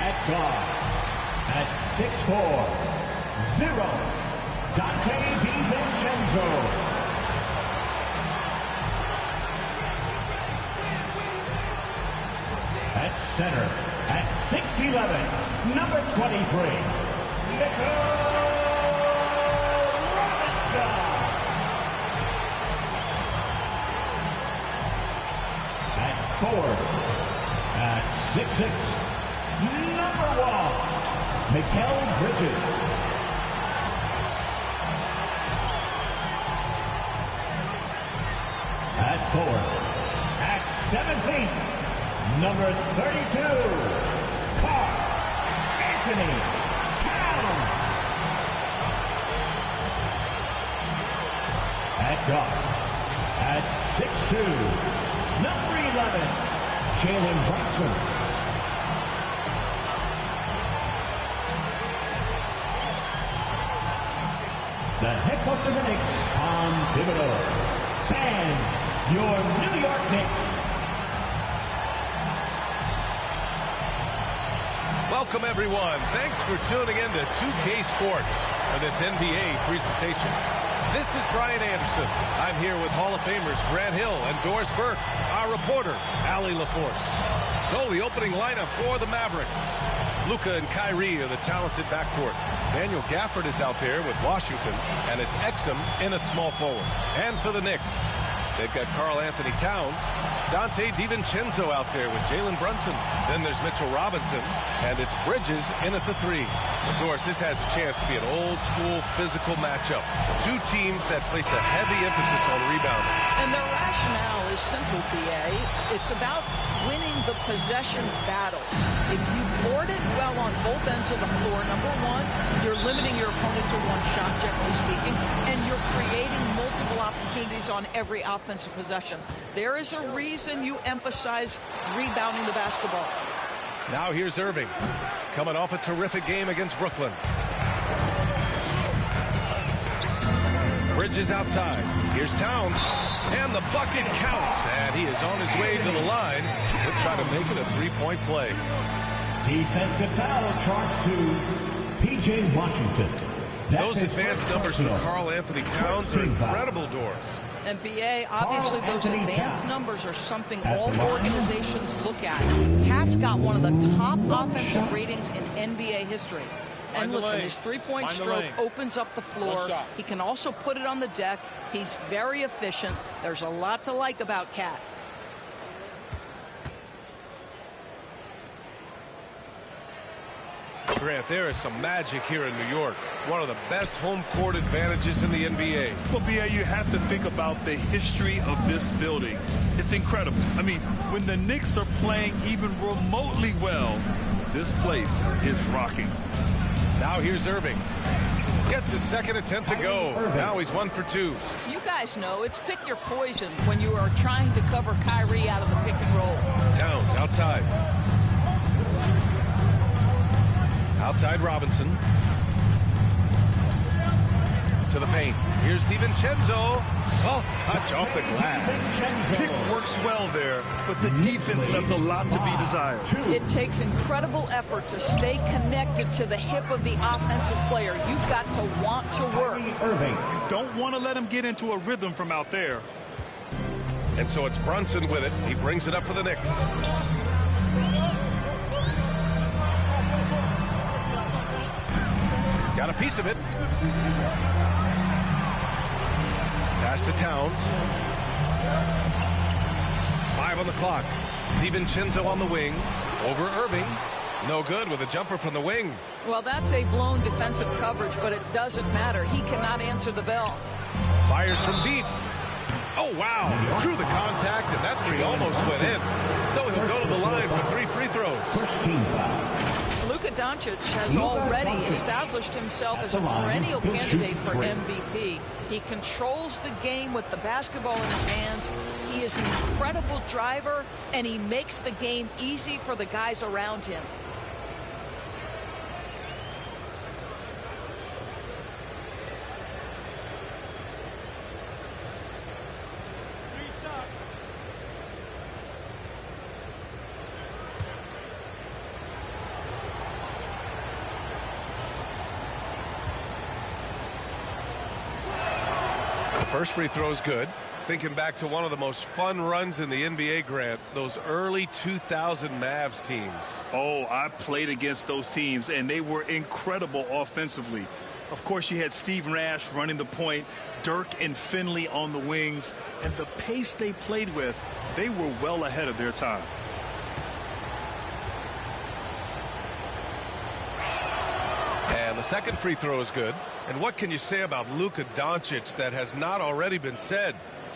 At guard, at 6'4", 0, Donte DiVincenzo. At center, at 6'11", number 23, Mitchell Robinson. At forward, at 6'6", number 1, Mikal Bridges. At forward, at 7 feet, number 32, Karl-Anthony Towns. At guard, at 6'2", number 11, Jalen Brunson. The head coach of the Knicks, Tom Thibodeau. Fans, your New York Knicks. Welcome, everyone. Thanks for tuning in to 2K Sports for this NBA presentation. This is Brian Anderson. I'm here with Hall of Famers Grant Hill and Doris Burke, our reporter, Allie LaForce. So, the opening lineup for the Mavericks. Luka and Kyrie are the talented backcourt. Daniel Gafford is out there with Washington, and it's Exum in at small forward. And for the Knicks, they've got Karl-Anthony Towns, Donte DiVincenzo out there with Jalen Brunson. Then there's Mitchell Robinson, and it's Bridges in at the 3. Of course, this has a chance to be an old-school physical matchup. Two teams that place a heavy emphasis on rebounding. And their rationale is simple, B.A. It's about winning the possession battles. If you board it well on both ends of the floor, number one, you're limiting your opponent to one shot, generally speaking, and you're creating multiple opportunities on every offensive possession. There is a reason you emphasize rebounding the basketball. Now here's Irving, coming off a terrific game against Brooklyn. Bridges outside. Here's Towns. And the bucket counts. And he is on his way to the line. He'll try to make it a three-point play. Defensive foul charged to P.J. Washington. Those advanced numbers for Karl-Anthony Towns are incredible, Doris. And B.A., obviously those advanced numbers are something all organizations look at. Cat's got one of the top offensive ratings in NBA history. And listen, his three-point stroke opens up the floor. He can also put it on the deck. He's very efficient. There's a lot to like about Cat. Grant, there is some magic here in New York. One of the best home court advantages in the NBA. Well, B.A., you have to think about the history of this building. It's incredible. I mean, when the Knicks are playing even remotely well, this place is rocking. Now here's Irving. Gets his second attempt to go. Now he's 1 for 2. You guys know it's pick your poison when you are trying to cover Kyrie out of the pick and roll. Towns outside. Outside Robinson. To the paint. Here's DiVincenzo. Soft touch off the glass. Pick works well there, but the defense left a lot to be desired. It takes incredible effort to stay connected to the hip of the offensive player. You've got to want to work. Don't want to let him get into a rhythm from out there. And so it's Brunson with it. He brings it up for the Knicks. Got a piece of it. Pass to Towns. 5 on the clock. DiVincenzo on the wing. Over Irving. No good with a jumper from the wing. Well, that's a blown defensive coverage, but it doesn't matter. He cannot answer the bell. Fires from deep. Oh, wow. Drew the contact, and that three almost went in. So he'll go to the line for 3 free throws. First team foul. Luka Doncic has already established himself as a perennial candidate for MVP. He controls the game with the basketball in his hands. He is an incredible driver, and he makes the game easy for the guys around him. first free throw is good. Thinking back to one of the most fun runs in the NBA, Grant, those early 2000 Mavs teams. Oh, I played against those teams, and they were incredible offensively. Of course, you had Steve Nash running the point, Dirk and Finley on the wings, and the pace they played with, they were well ahead of their time. And the second free throw is good. And what can you say about Luka Doncic that has not already been said?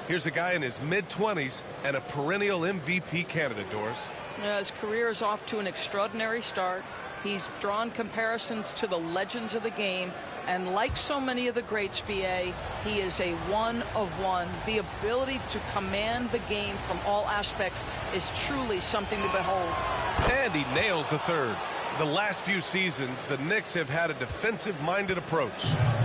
Here's a guy in his mid-20s and a perennial MVP candidate, Doris. His career is off to an extraordinary start. He's drawn comparisons to the legends of the game. And like so many of the greats, BA, he is a one of one. The ability to command the game from all aspects is truly something to behold. And he nails the third. The last few seasons, the Knicks have had a defensive-minded approach.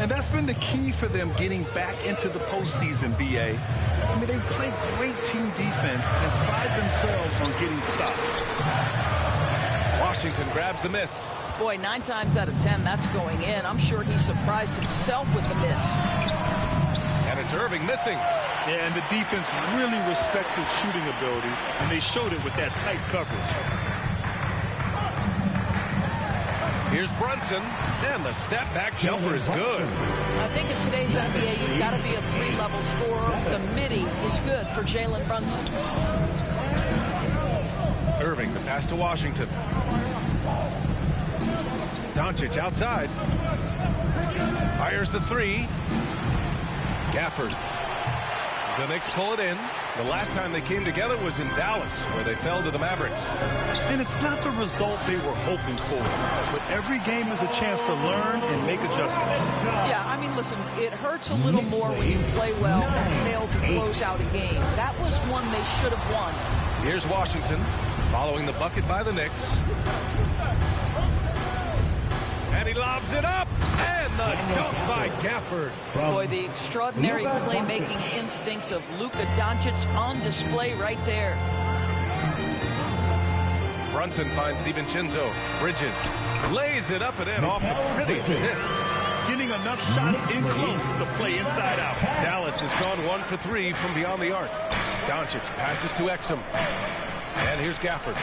And that's been the key for them getting back into the postseason, BA. I mean, they play great team defense and pride themselves on getting stops. Washington grabs the miss. Boy, 9 times out of 10, that's going in. I'm sure he surprised himself with the miss. And it's Irving missing. Yeah, and the defense really respects his shooting ability, and they showed it with that tight coverage. Here's Brunson, and the step-back jumper is good. I think in today's NBA, you've got to be a 3-level scorer. The midi is good for Jalen Brunson. Irving, the pass to Washington. Doncic outside. Fires the three. Gafford. The Knicks pull it in. The last time they came together was in Dallas, where they fell to the Mavericks. And it's not the result they were hoping for, but every game is a chance to learn and make adjustments. Yeah, I mean, listen, it hurts a little more when you play well and fail to close out a game. That was one they should have won. Here's Washington, following the bucket by the Knicks. And he lobs it up, and the dunk by Gafford. Boy, the extraordinary playmaking instincts of Luka Doncic on display right there. Brunson finds DiVincenzo. Bridges lays it up and in off the pretty assist. Getting enough shots in close to play inside out. Dallas has gone 1 for 3 from beyond the arc. Doncic passes to Exum. And here's Gafford.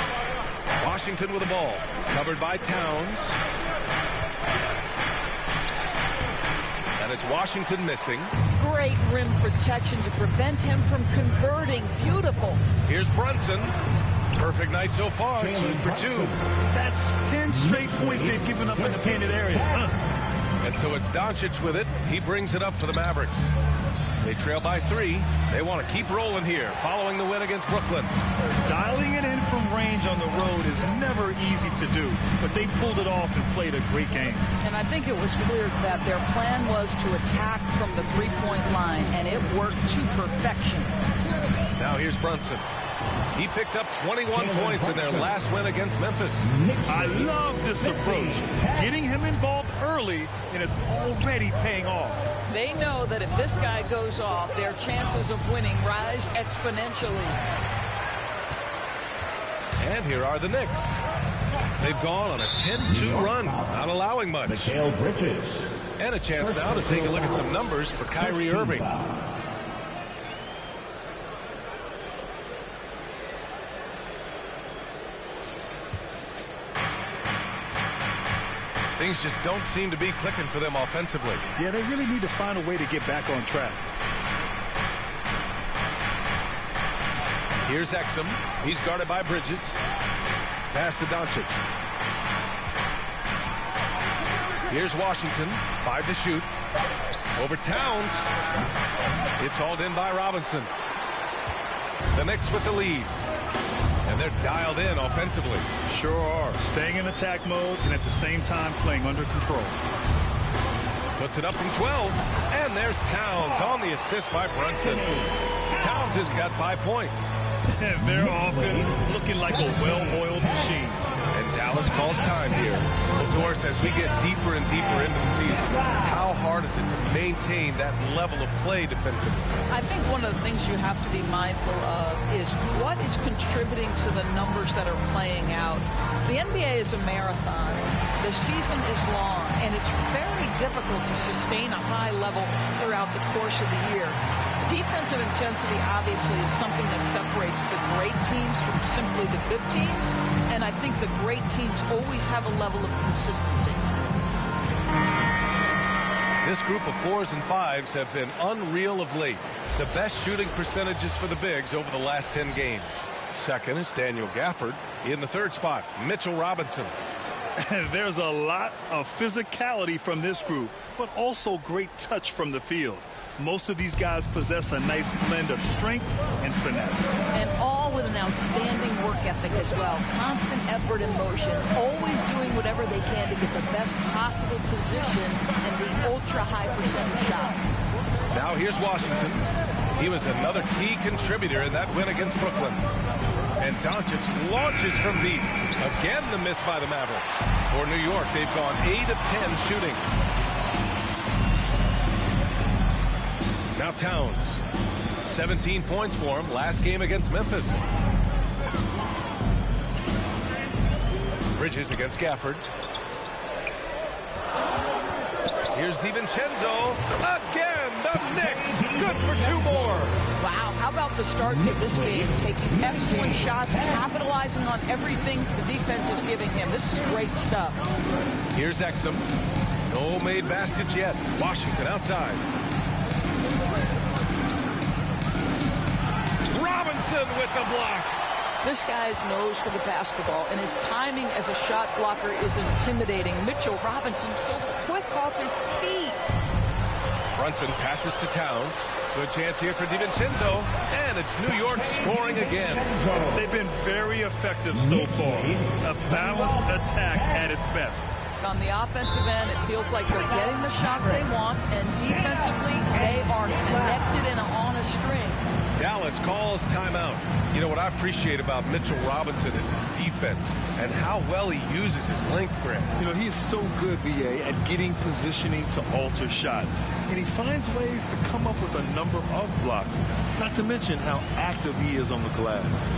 Washington with the ball. Covered by Towns. And it's Washington missing. Great rim protection to prevent him from converting. Beautiful. Here's Brunson. Perfect night so far. 2 for 2. That's 10 straight points they've given up in the painted area. And so it's Doncic with it. He brings it up for the Mavericks. They trail by 3. They want to keep rolling here, following the win against Brooklyn. Dialing it in from range on the road is never easy to do, but they pulled it off and played a great game. And I think it was clear that their plan was to attack from the three-point line, and it worked to perfection. Now here's Brunson. He picked up 21 points in their last win against Memphis. I love this approach. Getting him involved early, and it's already paying off. They know that if this guy goes off, their chances of winning rise exponentially. And here are the Knicks. They've gone on a 10-2 run, not allowing much. Mikal Bridges. And a chance now to take a look at some numbers for Kyrie Irving. Things just don't seem to be clicking for them offensively. Yeah, they really need to find a way to get back on track. Here's Exum. He's guarded by Bridges. Pass to Doncic. Here's Washington. 5 to shoot. Over Towns. It's hauled in by Robinson. The Knicks with the lead. And they're dialed in offensively. Sure are. Staying in attack mode and at the same time playing under control. Puts it up from 12. And there's Towns on the assist by Brunson. Towns has got 5 points. Their offense looking like a well-oiled machine. And Dallas calls time here. Well, Doris, as we get deeper and deeper into the season, how hard is it to maintain that level of play defensively? I think one of the things you have to be mindful of is what is contributing to the numbers that are playing out. The NBA is a marathon. The season is long, and it's very difficult to sustain a high level throughout the course of the year. Defensive intensity, obviously, is something that separates the great teams from simply the good teams, and I think the great teams always have a level of consistency. This group of 4s and 5s have been unreal of late. The best shooting percentages for the Bigs over the last 10 games. Second is Daniel Gafford. In the third spot, Mitchell Robinson. There's a lot of physicality from this group, but also great touch from the field. Most of these guys possess a nice blend of strength and finesse. And all with an outstanding work ethic as well. Constant effort and motion, always doing whatever they can to get the best possible position and the ultra-high percentage shot. Now here's Washington. He was another key contributor in that win against Brooklyn. And Doncic launches from deep. Again, the miss by the Mavericks. For New York, they've gone 8 of 10 shooting. Now Towns. 17 points for him last game against Memphis. Bridges against Gafford. Here's DiVincenzo. Again, the Knicks. Good for 2 more. Wow, how about the start to this game? Taking excellent shots, capitalizing on everything the defense is giving him. This is great stuff. Here's Exum. No made baskets yet. Washington outside. Robinson with the block. This guy's nose for the basketball, and his timing as a shot blocker is intimidating. Mitchell Robinson so quick off his feet. Brunson passes to Towns. Good chance here for DiVincenzo, and it's New York scoring again. They've been very effective so far. A balanced attack at its best. On the offensive end, it feels like they're getting the shots they want, and defensively, they are connected and on a string. Dallas calls timeout. You know what I appreciate about Mitchell Robinson is his defense and how well he uses his length, Grant. You know, he is so good, BA, at getting positioning to alter shots. And he finds ways to come up with a number of blocks, not to mention how active he is on the glass.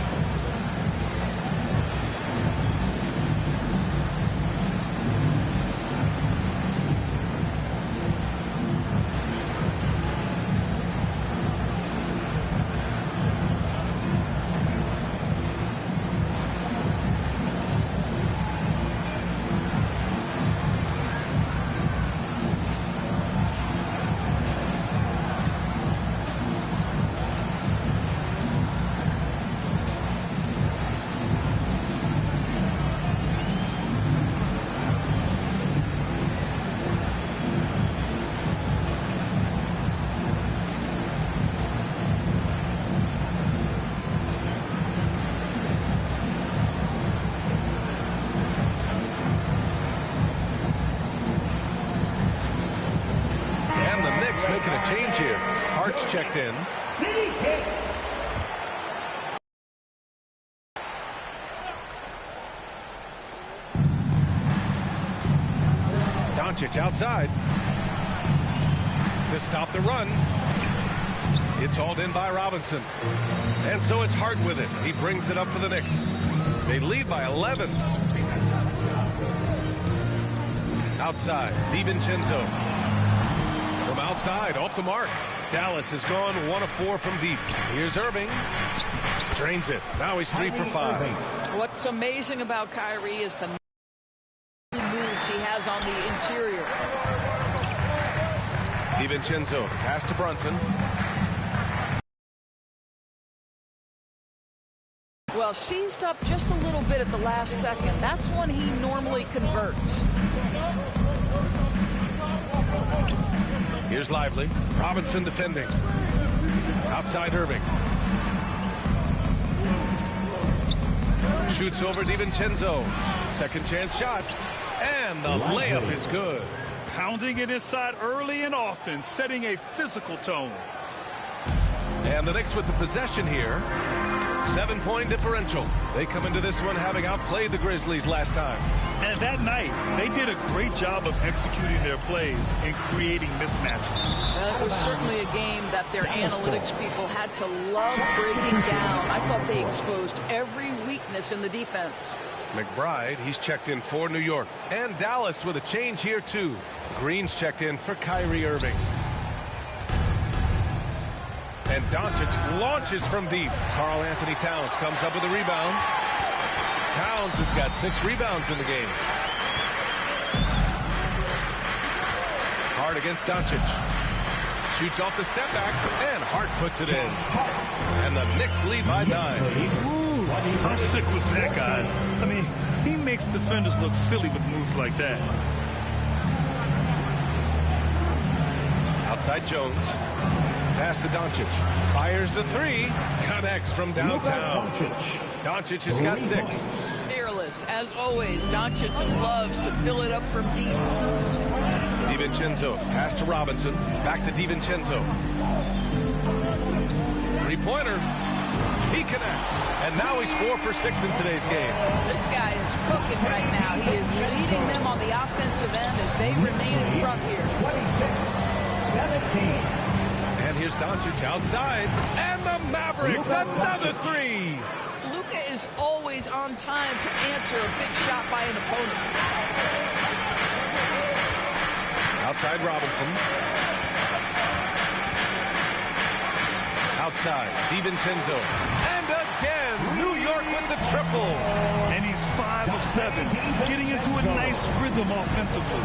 Making a change here. Hart's checked in. Doncic outside to stop the run. It's hauled in by Robinson. And so it's Hart with it. He brings it up for the Knicks. They lead by 11. Outside, DiVincenzo. From outside, off the mark. Dallas has gone 1 of 4 from deep. Here's Irving. Drains it. Now he's 3 for 5. What's amazing about Kyrie is the moves he has on the interior. DiVincenzo, pass to Brunson. Well, seized up just a little bit at the last second. That's when he normally converts. Here's Lively. Robinson defending. Outside Irving. Shoots over DiVincenzo. Second chance shot. And the layup is good. Pounding it inside early and often, setting a physical tone. And the Knicks with the possession here. 7-point differential. They come into this one having outplayed the Grizzlies last time. And that night, they did a great job of executing their plays and creating mismatches. It was certainly a game that their analytics people had to love breaking down. I thought they exposed every weakness in the defense. McBride, he's checked in for New York. And Dallas with a change here, too. Green's checked in for Kyrie Irving. And Doncic launches from deep. Karl Anthony Towns comes up with a rebound. Towns has got 6 rebounds in the game. Hart against Doncic. Shoots off the step back, and Hart puts it in. And the Knicks lead by 9. How sick was that, guys? I mean, he makes defenders look silly with moves like that. Outside Jones. Pass to Doncic. Fires the 3. Connects from downtown. Doncic has got 6. Fearless, as always. Doncic loves to fill it up from deep. DiVincenzo. Pass to Robinson. Back to DiVincenzo. 3-pointer. He connects. And now he's 4 for 6 in today's game. This guy is cooking right now. He is leading them on the offensive end as they remain in front here. 26-17. And here's Doncic outside. And the Mavericks, another 3. Luka is always on time to answer a big shot by an opponent. Outside Robinson. Outside DiVincenzo. And again, New York with the triple. And he's 5 of 7, getting into a nice rhythm offensively.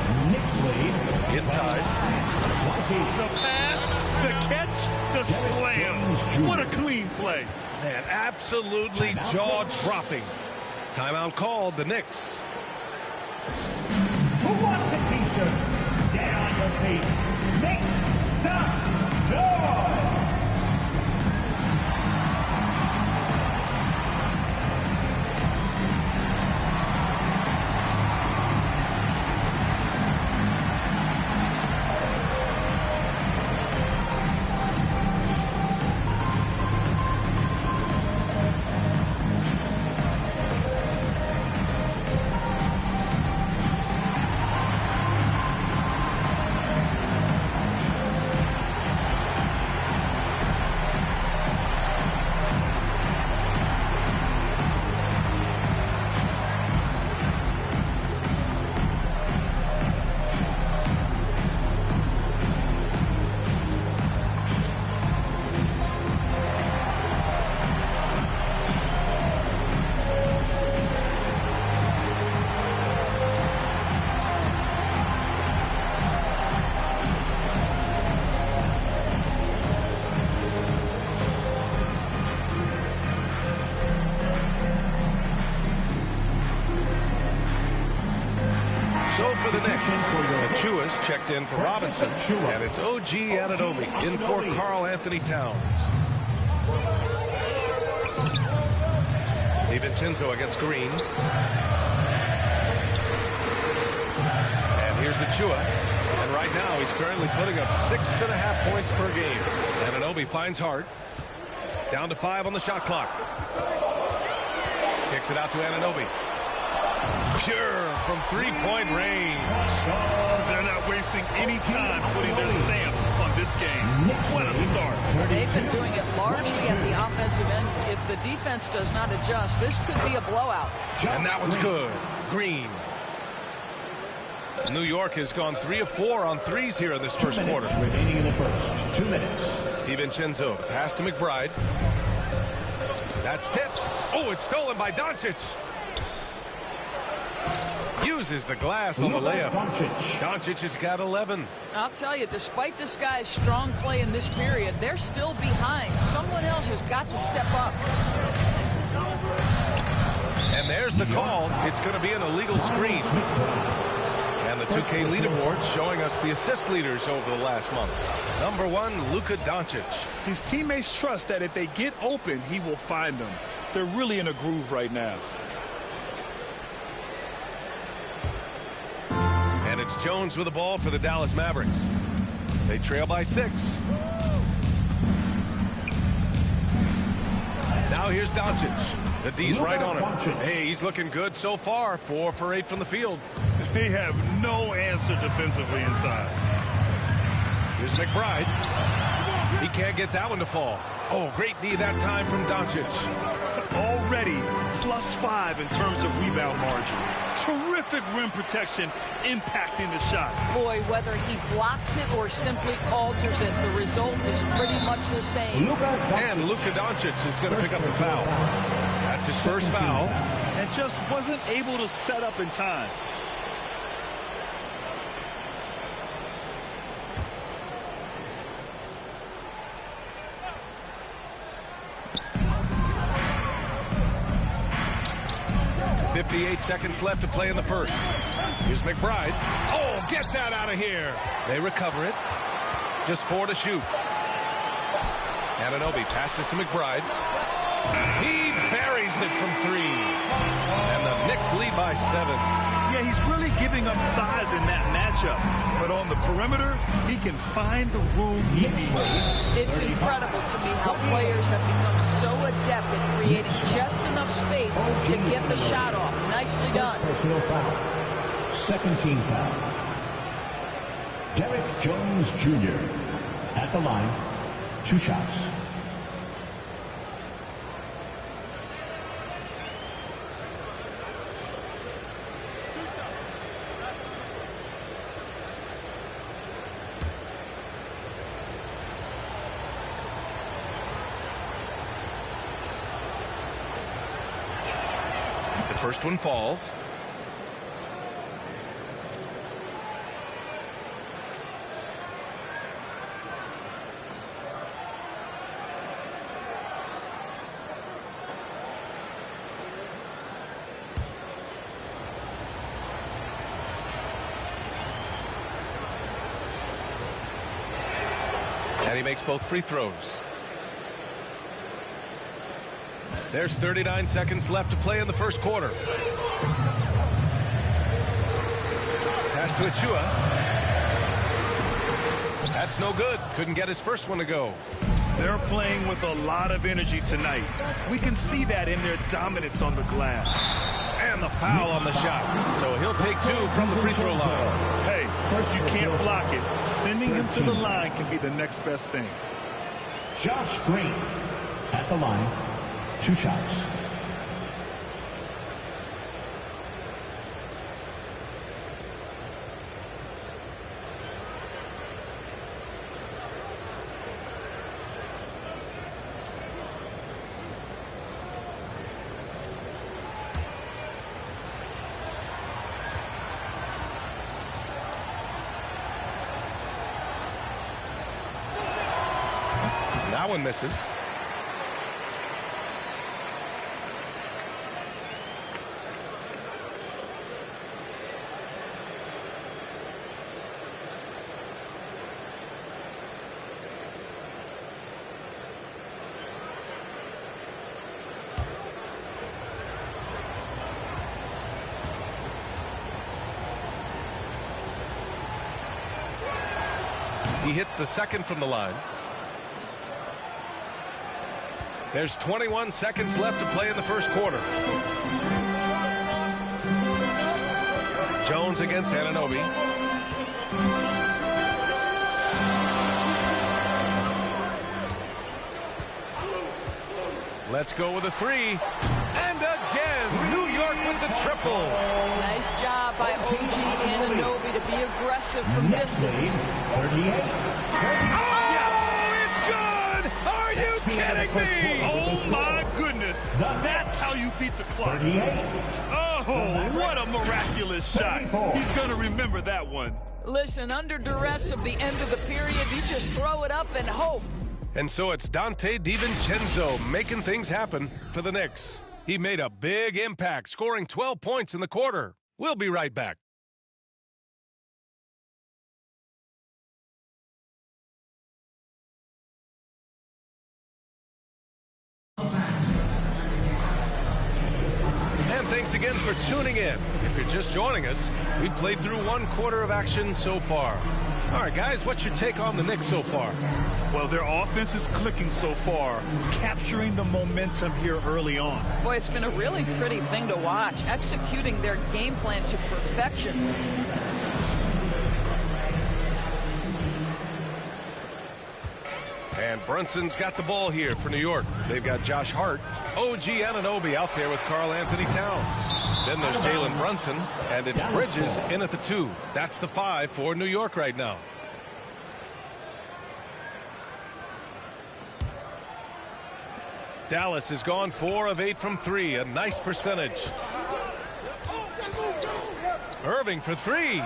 Inside. The pass, the catch, the slam. What a clean play. Man, absolutely jaw-dropping. Timeout called, the Knicks. Who wants a t-shirt? Get on your feet. Make some noise. For the Knicks, Achiuwa's checked in for Robinson, and it's OG Anunoby in for Karl Anthony Towns. DiVincenzo against Green. And here's Achiuwa. And right now he's currently putting up 6.5 points per game. Anunoby finds Hart. Down to 5 on the shot clock. Kicks it out to Anunoby. Pure from 3-point range. They're not wasting any time putting their stamp on this game. What a start. They've been doing it largely at the offensive end. If the defense does not adjust, this could be a blowout. And that one's good. Green. New York has gone 3 of 4 on threes here in this first quarter. Remaining in the first. 2 minutes. DiVincenzo. Pass to McBride. That's tipped. Oh, it's stolen by Doncic. Uses the glass on the layup. Doncic has got 11. I'll tell you, despite this guy's strong play in this period, they're still behind. Someone else has got to step up. And there's the call. It's going to be an illegal screen. And the 2K leaderboard showing us the assist leaders over the last month. Number 1, Luka Doncic. His teammates trust that if they get open, he will find them. They're really in a groove right now. And it's Jones with the ball for the Dallas Mavericks. They trail by 6. Now here's Doncic. The D's right on him. Hey, he's looking good so far. 4 for 8 from the field. They have no answer defensively inside. Here's McBride. He can't get that one to fall. Oh, great D that time from Doncic. Already +5 in terms of rebound margin. Terrific rim protection impacting the shot. Boy, whether he blocks it or simply alters it, the result is pretty much the same. And Luka Doncic is going to pick up the foul. That's his first foul. And just wasn't able to set up in time. .58 seconds left to play in the first. Here's McBride. Oh, get that out of here. They recover it. Just 4 to shoot. Anunoby passes to McBride. He buries it from 3. And the Knicks lead by 7. Yeah, he's really giving up size in that matchup. But on the perimeter, he can find the room he needs. It's incredible to me how players have become so adept at creating just enough space to get the shot off. Nicely done. Personal foul. Second team foul. Derek Jones Jr. at the line. 2 shots. The first one falls. And he makes both free throws. There's 39 seconds left to play in the first quarter. Pass to Achua. That's no good. Couldn't get his first one to go. They're playing with a lot of energy tonight. We can see that in their dominance on the glass. And the foul on the shot. So he'll take 2 from the free throw line. Hey, if you can't block it, sending him to the line can be the next best thing. Josh Green at the line. 2 shots. That one misses. He hits the second from the line. There's 21 seconds left to play in the first quarter. Jones against Anunoby. Let's go with a 3. And again, New York with the triple. Nice job by OG Anunoby to be aggressive from distance. 38. Oh, it's good! Are you kidding me? Oh, my goodness. That's how you beat the clock. 38. Oh, what a miraculous shot. He's going to remember that one. Listen, under duress of the end of the period, you just throw it up and hope. And so it's Donte DiVincenzo making things happen for the Knicks. He made a big impact, scoring 12 points in the quarter. We'll be right back. And thanks again for tuning in. If you're just joining us, we've played through 1 quarter of action so far. All right, guys, what's your take on the Knicks so far? Well, their offense is clicking so far, capturing the momentum here early on. Boy, it's been a really pretty thing to watch, executing their game plan to perfection. And Brunson's got the ball here for New York. They've got Josh Hart, OG Anunoby out there with Karl Anthony Towns. Then there's Jalen Brunson, and it's Bridges in at the 2. That's the 5 for New York right now. Dallas has gone 4 of 8 from 3, a nice percentage. Irving for 3.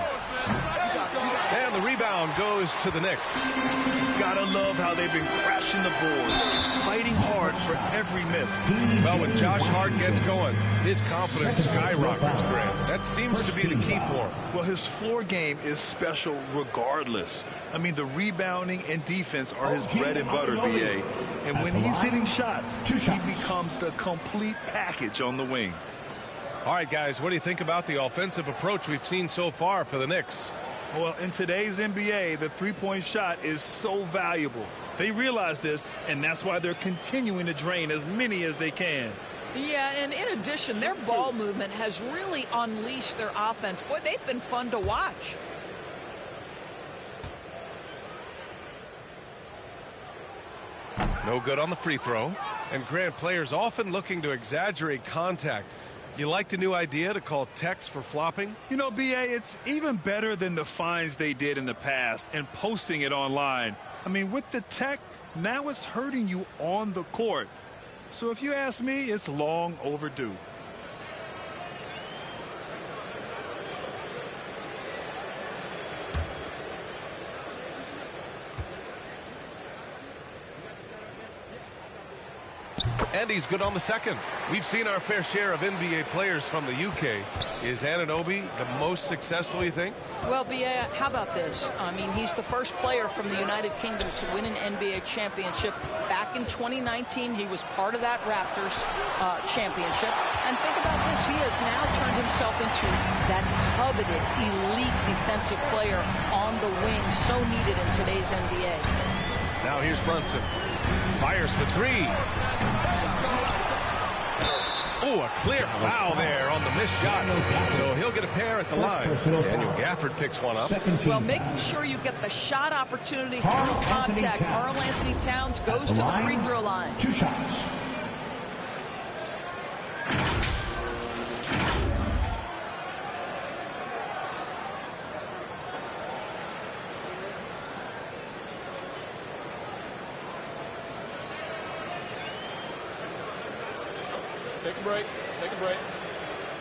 And the rebound goes to the Knicks. Gotta love how they've been crashing the boards, fighting hard for every miss. Well, when Josh Hart gets going, his confidence skyrockets, Grant. That seems to be the key for him. Well, his floor game is special regardless. I mean, the rebounding and defense are his bread and butter, BA. And when he's hitting shots, he becomes the complete package on the wing. All right, guys, what do you think about the offensive approach we've seen so far for the Knicks? Well, in today's NBA, the three-point shot is so valuable. They realize this, and that's why they're continuing to drain as many as they can. Yeah, and in addition, their ball movement has really unleashed their offense. Boy, they've been fun to watch. No good on the free throw. And Grant, players often looking to exaggerate contact. You like the new idea to call techs for flopping? You know, BA, it's even better than the fines they did in the past and posting it online. I mean, with the tech, now it's hurting you on the court. So if you ask me, it's long overdue. And he's good on the second. We've seen our fair share of NBA players from the UK. Is Anunoby the most successful, you think? Well, BA, how about this? I mean, he's the first player from the United Kingdom to win an NBA championship. Back in 2019, he was part of that Raptors championship. And think about this. He has now turned himself into that coveted, elite defensive player on the wing, so needed in today's NBA. Now here's Brunson. Fires for 3. Oh, a clear foul there on the missed shot. So he'll get a pair at the line. Daniel Gafford picks one up. Well, making sure you get the shot opportunity through contact. Karl Anthony Towns goes to the free throw line. 2 shots. Take a break. Take a break.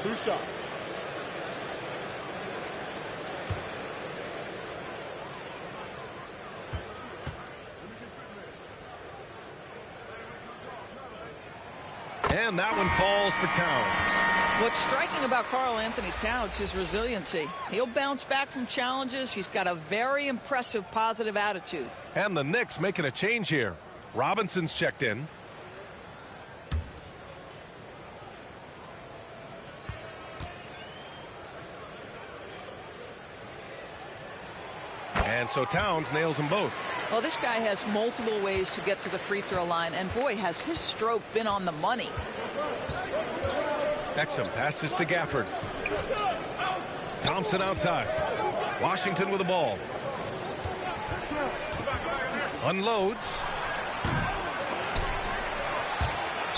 2 shots. And that one falls for Towns. What's striking about Karl Anthony Towns is resiliency. He'll bounce back from challenges. He's got a very impressive positive attitude. And the Knicks making a change here. Robinson's checked in. And so Towns nails them both. Well, this guy has multiple ways to get to the free throw line, and boy, has his stroke been on the money. Exum passes to Gafford. Thompson outside. Washington with the ball. Unloads.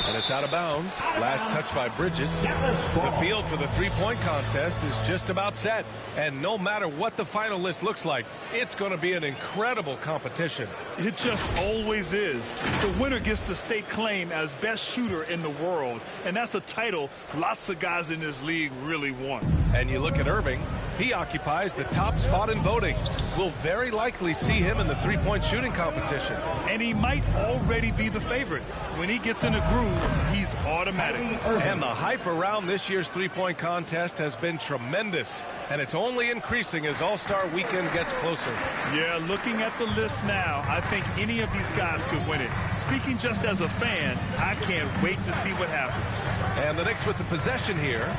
And it's out of bounds. Last touch by Bridges. The field for the three-point contest is just about set. And no matter what the final list looks like, it's going to be an incredible competition. It just always is. The winner gets to stake claim as best shooter in the world. And that's a title lots of guys in this league really want. And you look at Irving, he occupies the top spot in voting. We'll very likely see him in the three-point shooting competition. And he might already be the favorite. When he gets in a groove, he's automatic. And the hype around this year's three-point contest has been tremendous. And it's only increasing as All-Star Weekend gets closer. Yeah, looking at the list now, I think any of these guys could win it. Speaking just as a fan, I can't wait to see what happens. And the Knicks with the possession here.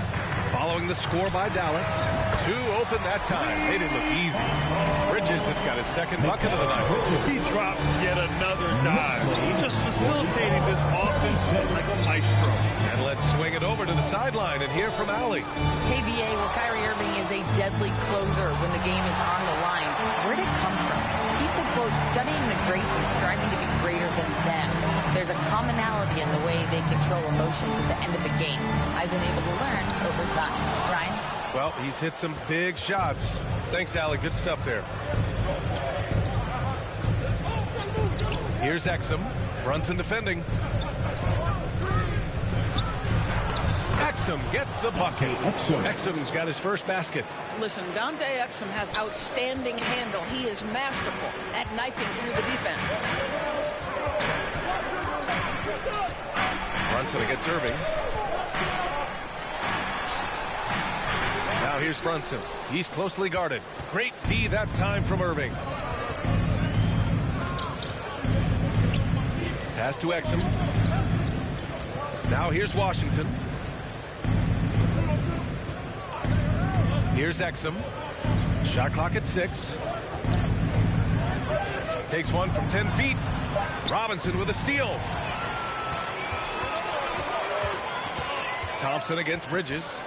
Following the score by Dallas. 2 open that time. They didn't look easy. Bridges has got his second bucket of the night. He drops yet another dive. Just facilitating this offense like a maestro. And let's swing it over to the sideline and hear from Allie. KBA, well, Kyrie Irving is a deadly closer when the game is on the line. Where did it come from? He said, quote, studying the greats and striving to be greater than them. There's a commonality in the way they control emotions at the end of the game. I've been able to learn over time. Ryan? Well, he's hit some big shots. Thanks, Allie. Good stuff there. Here's Exum. Brunson defending. Exum gets the bucket. Exum's got his first basket. Listen, Dante Exum has outstanding handle. He is masterful at knifing through the defense. Brunson against Irving. Now here's Brunson. He's closely guarded. Great D that time from Irving. Pass to Exum. Now here's Washington. Here's Exum. Shot clock at 6. Takes one from 10 feet. Robinson with a steal. Thompson against Bridges.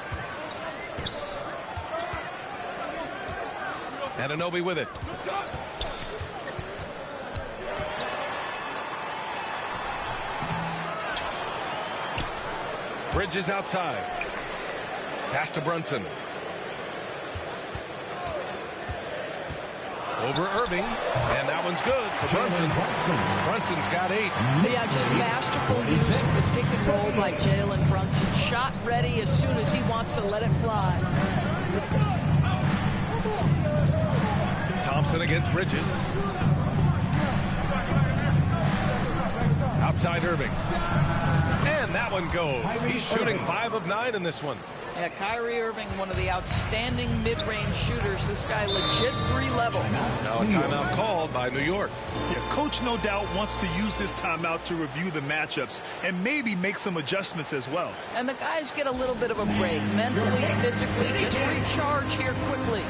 Anunoby with it. Bridges outside. Pass to Brunson. Over Irving, and that one's good for Brunson. Brunson's got 8. Yeah, just masterful use of the pick and roll by Jalen Brunson. Shot ready as soon as he wants to let it fly. Thompson against Bridges. Outside Irving. And that one goes. He's shooting 5 of 9 in this one. Yeah, Kyrie Irving, one of the outstanding mid-range shooters. This guy legit 3-level. Now a timeout called by New York. Yeah, coach no doubt wants to use this timeout to review the matchups and maybe make some adjustments as well. And the guys get a little bit of a break. Mentally, physically, just recharge here quickly.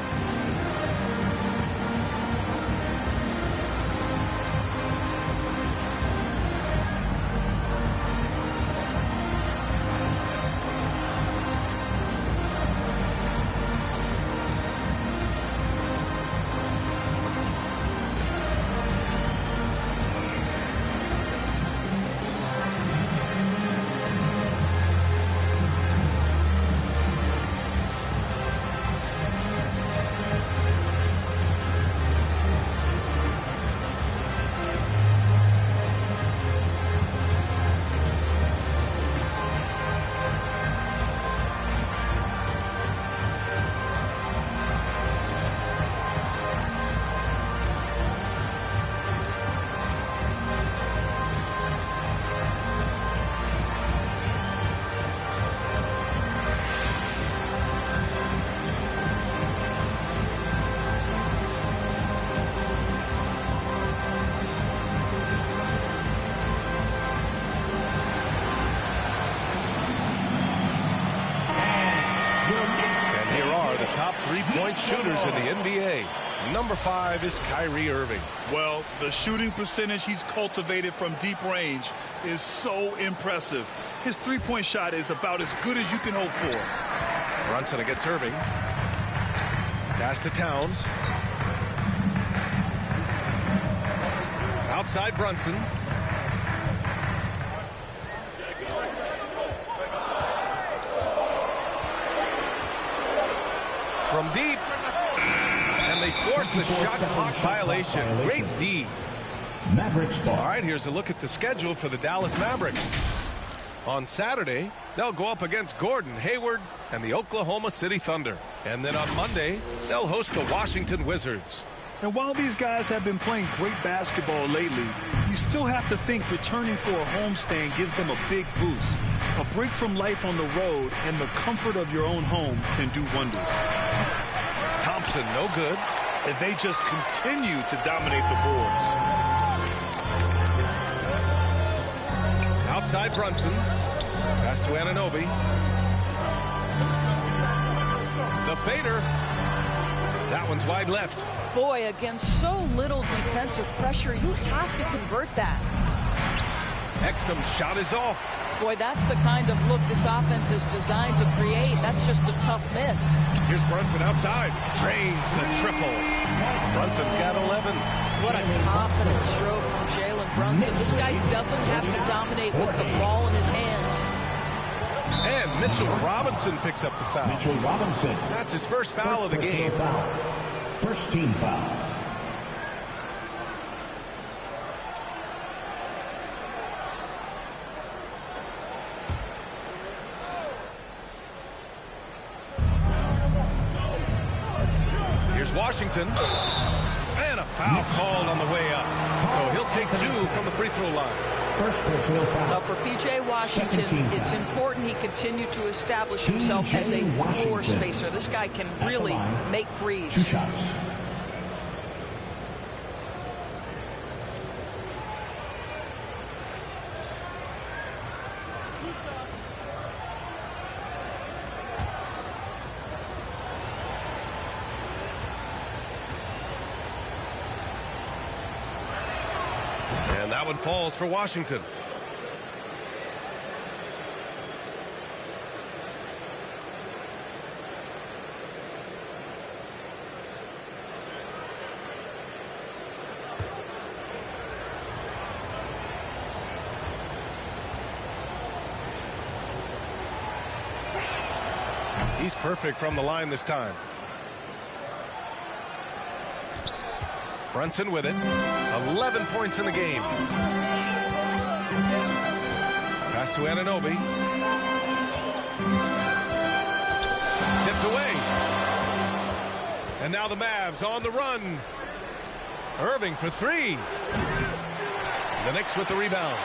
Top 3-point shooters in the NBA. Number 5 is Kyrie Irving. Well, the shooting percentage he's cultivated from deep range is so impressive. His 3-point shot is about as good as you can hope for. Brunson against Irving. Pass to Towns. Outside Brunson. From deep, and they force the shot clock violation. Great D. Mavericks ball. All right, here's a look at the schedule for the Dallas Mavericks. On Saturday, they'll go up against Gordon Hayward and the Oklahoma City Thunder. And then on Monday, they'll host the Washington Wizards. And while these guys have been playing great basketball lately, you still have to think returning for a homestand gives them a big boost. A break from life on the road and the comfort of your own home can do wonders. Thompson, no good. And they just continue to dominate the boards. Outside Brunson. Pass to Anunoby. The fader. That one's wide left. Boy, against so little defensive pressure, you have to convert that. Exum's shot is off. Boy, that's the kind of look this offense is designed to create. That's just a tough miss. Here's Brunson outside. Drains the triple. Brunson's got 11. What a confident stroke from Jalen Brunson. This guy doesn't have to dominate with the ball in his hands. And Mitchell Robinson picks up the foul. Mitchell Robinson. That's his first foul of the game. Foul. First team foul. Here's Washington. And a foul called on the way up. So he'll take 2 from the free throw line. First personal foul. Now for P.J. Washington, it's important he continue to establish himself as a floor spacer. This guy can really make threes. 2 shots. And that one falls for Washington. He's perfect from the line this time. Brunson with it. 11 points in the game. Pass to Anunoby. Tipped away. And now the Mavs on the run. Irving for 3. The Knicks with the rebound.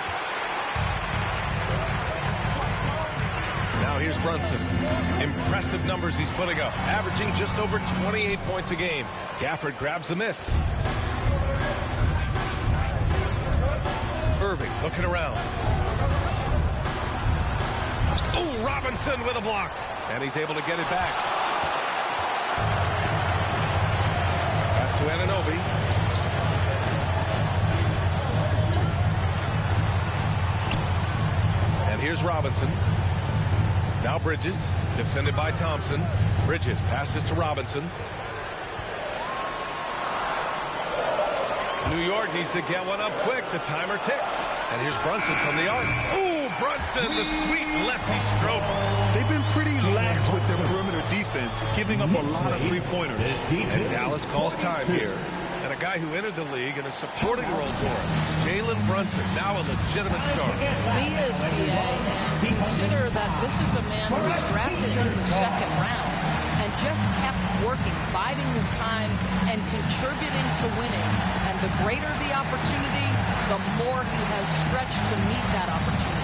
Now here's Brunson. Impressive numbers he's putting up, averaging just over 28 points a game. Gafford grabs the miss. Irving looking around. Oh, Robinson with a block. And he's able to get it back. Pass to Anunoby. And here's Robinson. Now Bridges, defended by Thompson. Bridges passes to Robinson. New York needs to get one up quick. The timer ticks. And here's Brunson from the arc. Ooh, Brunson, the sweet lefty stroke. They've been pretty lax with their perimeter defense, giving up a lot of three-pointers. And Dallas calls time here. And a guy who entered the league in a supporting role for us, Jalen Brunson, now a legitimate star. He is, B.A. Consider that this is a man who was drafted in the second round and just kept working, biding his time, and contributing to winning. And the greater the opportunity, the more he has stretched to meet that opportunity.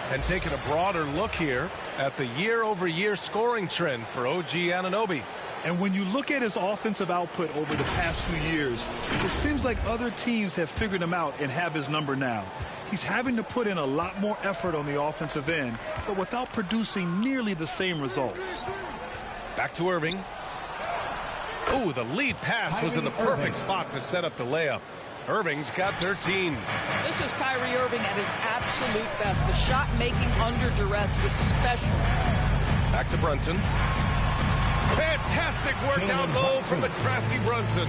And taking a broader look here at the year-over-year scoring trend for OG Anunoby. And when you look at his offensive output over the past few years, it seems like other teams have figured him out and have his number now. He's having to put in a lot more effort on the offensive end, but without producing nearly the same results. Back to Irving. Oh, the lead pass was in the perfect spot to set up the layup. Irving's got 13. This is Kyrie Irving at his absolute best. The shot making under duress is special. Back to Brunson. Fantastic work down low from the crafty Brunson.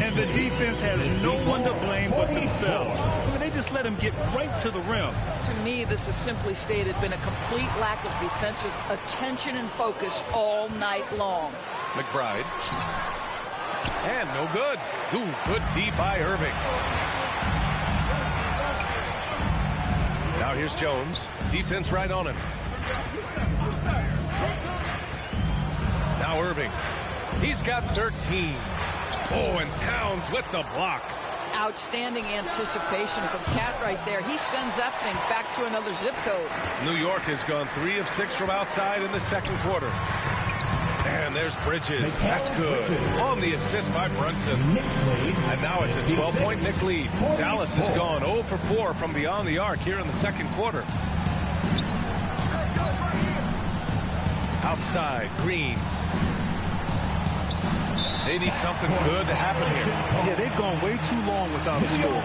And the defense has no one to blame but themselves. They just let him get right to the rim. To me, this has simply stated been a complete lack of defensive attention and focus all night long. McBride. And no good. Ooh, good D by Irving. Now here's Jones. Defense right on him. Now Irving. He's got 13. Oh, and Towns with the block. Outstanding anticipation from Cat right there. He sends that thing back to another zip code. New York has gone 3 of 6 from outside in the second quarter. And there's Bridges. That's good. On the assist by Brunson. And now it's a 12-point Knick lead. Dallas has gone 0 for 4 from beyond the arc here in the second quarter. Outside, Green. They need something good to happen here. Yeah, they've gone way too long without a score.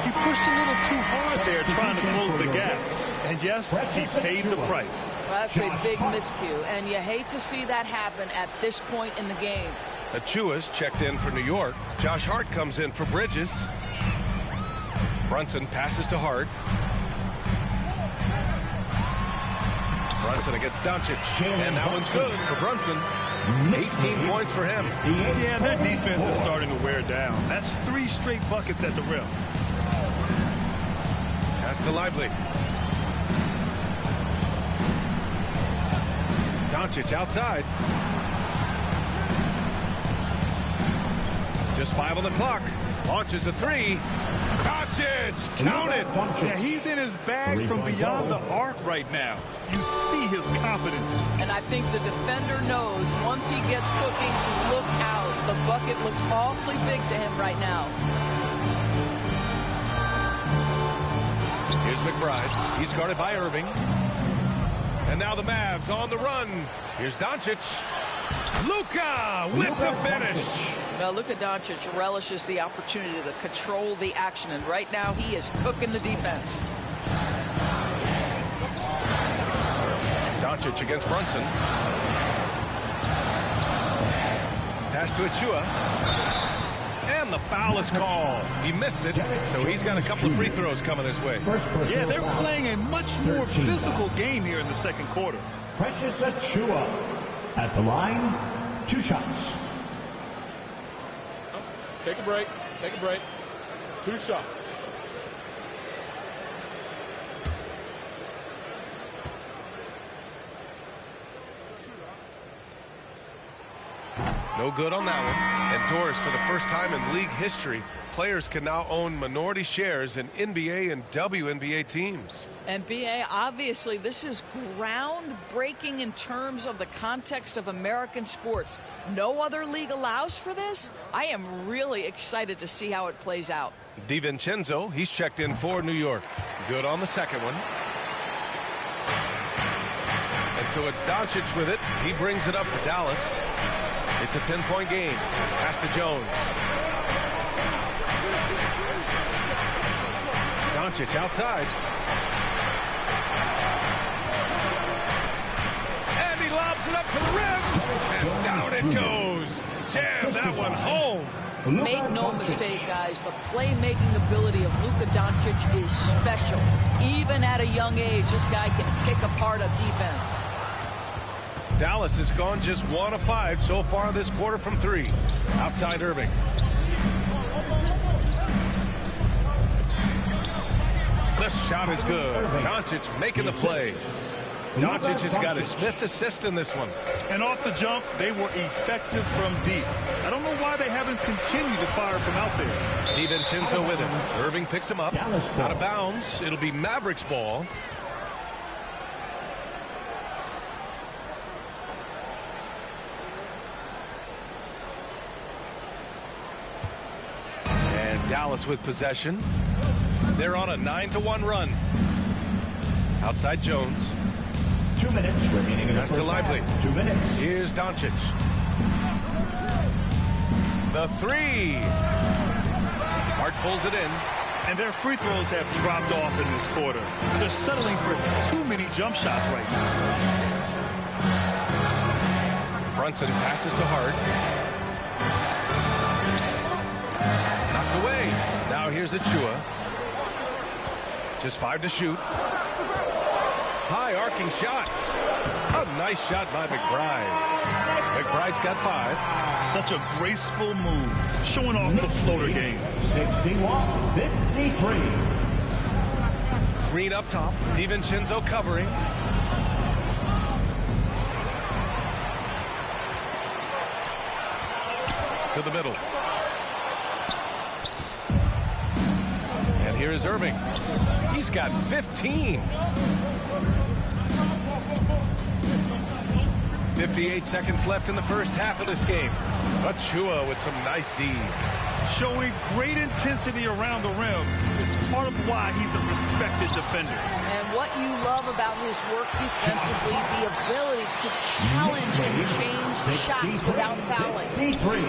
He pushed a little too hard there trying to close the gap. And yes, he paid the price. Well, that's a big miscue, and you hate to see that happen at this point in the game. Achua's checked in for New York. Josh Hart comes in for Bridges. Brunson passes to Hart. Brunson against Doncic. And that one's good for Brunson. 18 points for him. Yeah, their defense is starting to wear down. That's 3 straight buckets at the rim. Pass to Lively. Doncic outside. Just 5 on the clock. Launches a 3. Doncic, count it. Yeah, he's in his bag from beyond the arc right now. You see his confidence. And I think the defender knows once he gets cooking, look out. The bucket looks awfully big to him right now. Here's McBride. He's guarded by Irving. And now the Mavs on the run. Here's Doncic. Luka with the finish. Well, Luka Doncic relishes the opportunity to control the action, and right now he is cooking the defense. Doncic against Brunson. Pass to Achua. And the foul is called. He missed it, so he's got a couple of free throws coming his way. Yeah, they're playing a much more physical game here in the second quarter. Precious Achua at the line, 2 shots. Take a break. Take a break. 2 shots. No good on that one. And Doris, for the first time in league history, players can now own minority shares in NBA and WNBA teams. And BA, obviously, this is groundbreaking in terms of the context of American sports. No other league allows for this. I am really excited to see how it plays out. DiVincenzo, he's checked in for New York. Good on the second one. And so it's Doncic with it. He brings it up for Dallas. It's a 10-point game. Pass to Jones. Doncic outside. And he lobs it up to the rim. And down it goes. Jam that one home. Make no mistake, guys, the playmaking ability of Luka Doncic is special. Even at a young age, this guy can pick apart a defense. Dallas has gone just 1 of 5 so far this quarter from 3. Outside Irving. The shot is good. Doncic making the play. Doncic has got his 5th assist in this one. And off the jump, they were effective from deep. I don't know why they haven't continued to fire from out there. DiVincenzo with him. Irving picks him up. Out of bounds. It'll be Mavericks ball. Dallas with possession. They're on a 9-1 run. Outside Jones. 2 minutes remaining in the Pass to Lively. 2 minutes. Here's Doncic. The 3. Hart pulls it in. And their free throws have dropped off in this quarter. They're settling for too many jump shots right now. Brunson passes to Hart. Knocked away. Now here's Achua. Just 5 to shoot. High arcing shot. A nice shot by McBride. McBride's got 5. Such a graceful move, showing off the floater game. 61-53. Green up top. DiVincenzo covering. To the middle. And here is Irving. He's got 15. 58 seconds left in the first half of this game. Achua with some nice D. Showing great intensity around the rim is part of why he's a respected defender. And what you love about his work defensively, the ability to challenge and change shots without fouling. 53.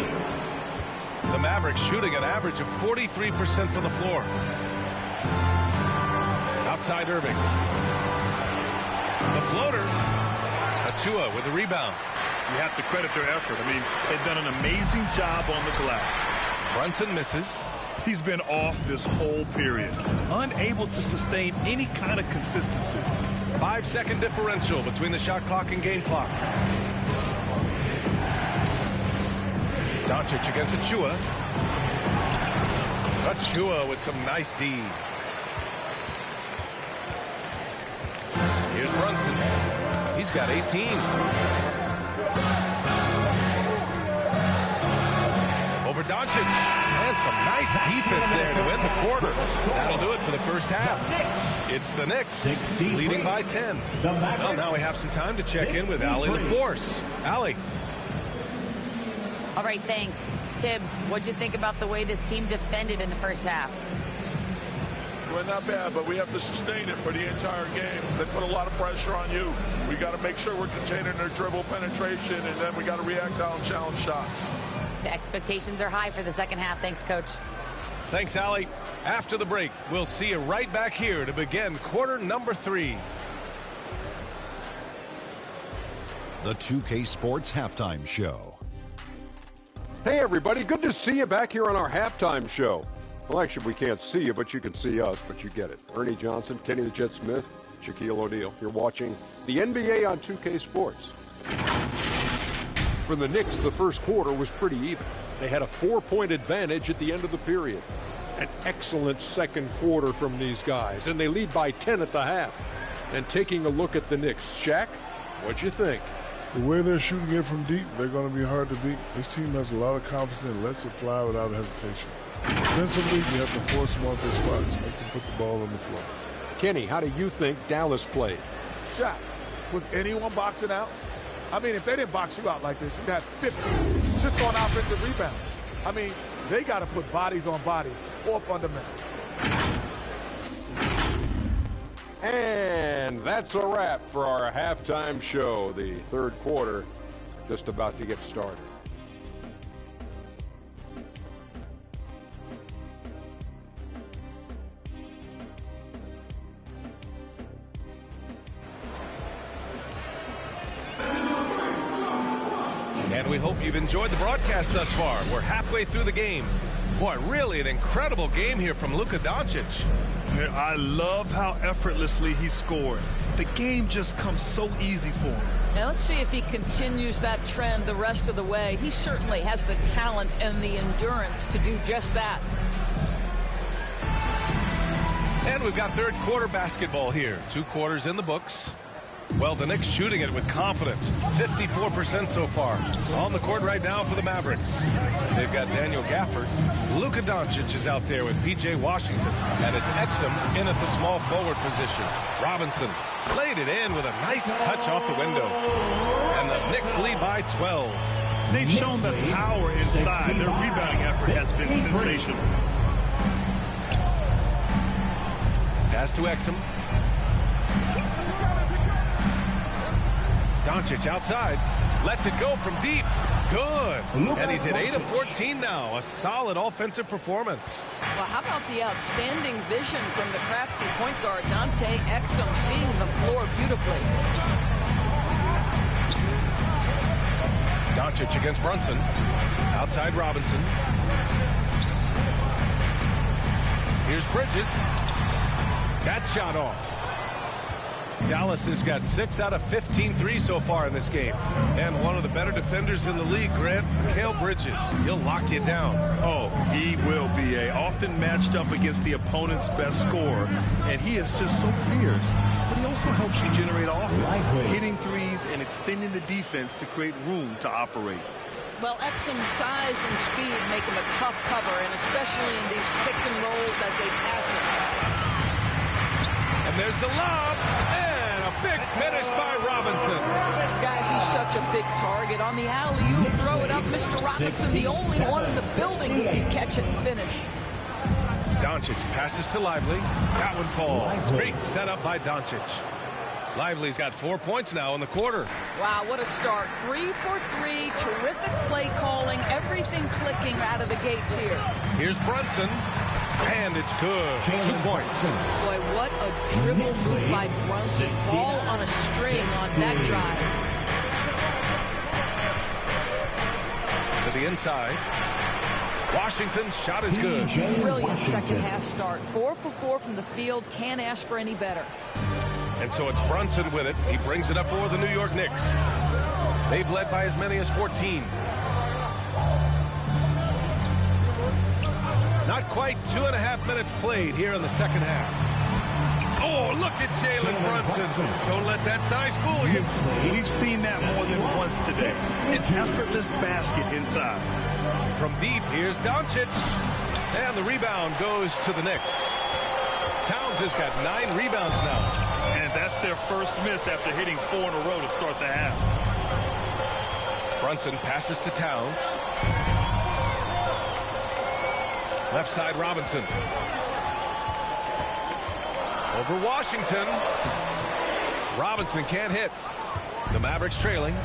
The Mavericks shooting an average of 43% from the floor. Outside Irving. The floater. Achua with the rebound. You have to credit their effort. I mean, they've done an amazing job on the glass. Brunson misses. He's been off this whole period, unable to sustain any kind of consistency. 5-second differential between the shot clock and game clock. Doncic against Achua. Achua with some nice D. Here's Brunson. He's got 18. Over Doncic. And some nice defense there to win the quarter. That'll do it for the first half. It's the Knicks leading by 10. Well, now we have some time to check in with Allie LaForce. Allie. All right, thanks. Tibbs, what'd you think about the way this team defended in the first half? Well, not bad, but we have to sustain it for the entire game. They put a lot of pressure on you. We got to make sure we're containing their dribble penetration, and then we got to react on challenge shots. The expectations are high for the second half. Thanks, Coach. Thanks, Allie. After the break, we'll see you right back here to begin quarter number 3. The 2K Sports Halftime Show. Hey, everybody. Good to see you back here on our halftime show. Well, actually, we can't see you, but you can see us, but you get it. Ernie Johnson, Kenny the Jet Smith, Shaquille O'Neal. You're watching the NBA on 2K Sports. For the Knicks, the first quarter was pretty even. They had a 4-point advantage at the end of the period. An excellent second quarter from these guys, and they lead by 10 at the half. And taking a look at the Knicks, Shaq, what'd you think? The way they're shooting it from deep, they're going to be hard to beat. This team has a lot of confidence and lets it fly without hesitation. Defensively, you have to force them off their spots, make them put the ball on the floor. Kenny, how do you think Dallas played? Shaq, was anyone boxing out? I mean, if they didn't box you out like this, you'd have 50 just on offensive rebounds. I mean, they got to put bodies on bodies or fundamentals. And that's a wrap for our halftime show. The third quarter just about to get started. And we hope you've enjoyed the broadcast thus far. We're halfway through the game. Boy, really an incredible game here from Luka Doncic. I love how effortlessly he scored. The game just comes so easy for him. Now let's see if he continues that trend the rest of the way. He certainly has the talent and the endurance to do just that. And we've got third quarter basketball here. 2 quarters in the books. Well, the Knicks shooting it with confidence. 54% so far. On the court right now for the Mavericks. They've got Daniel Gafford. Luka Doncic is out there with P.J. Washington. And it's Exum in at the small forward position. Robinson played it in with a nice touch off the window. And the Knicks lead by 12. They've shown the power inside. Their rebounding effort has been sensational. Pass to Exum. Doncic outside, lets it go from deep. Good. And he's hit 8 of 14 now. A solid offensive performance. Well, how about the outstanding vision from the crafty point guard, Dante Exum, seeing the floor beautifully. Doncic against Brunson. Outside Robinson. Here's Bridges. That shot off. Dallas has got 6 out of 15 threes so far in this game. And one of the better defenders in the league, Grant, Mikal Bridges. He'll lock you down. Oh, he will be often matched up against the opponent's best scorer. And he is just so fierce. But he also helps you generate offense, hitting threes and extending the defense to create room to operate. Well, Exum's size and speed make him a tough cover, and especially in these pick and rolls as they pass it. And there's the lob, and a big finish by Robinson. Guys, he's such a big target. On the alley-oop, throw it up. Mr. Robinson, the only one in the building who can catch it and finish. Doncic passes to Lively. That one falls. Great setup by Doncic. Lively's got 4 points now in the quarter. Wow, what a start. 3 for 3. Terrific play calling. Everything clicking out of the gates here. Here's Brunson. And it's good. 2 points. Boy, what a dribble move by Brunson. Ball on a string on that drive. To the inside. Washington's shot is good. Brilliant second half start. 4 for 4 from the field. Can't ask for any better. And so it's Brunson with it. He brings it up for the New York Knicks. They've led by as many as 14. Not quite 2.5 minutes played here in the second half. Oh, look at Jalen Brunson. Don't let that size fool you. We've seen that more than once today. An effortless basket inside. From deep, here's Doncic. And the rebound goes to the Knicks. Towns has got 9 rebounds now. And that's their first miss after hitting 4 in a row to start the half. Brunson passes to Towns. Left side Robinson. Over Washington. Robinson can't hit. The Mavericks trailing.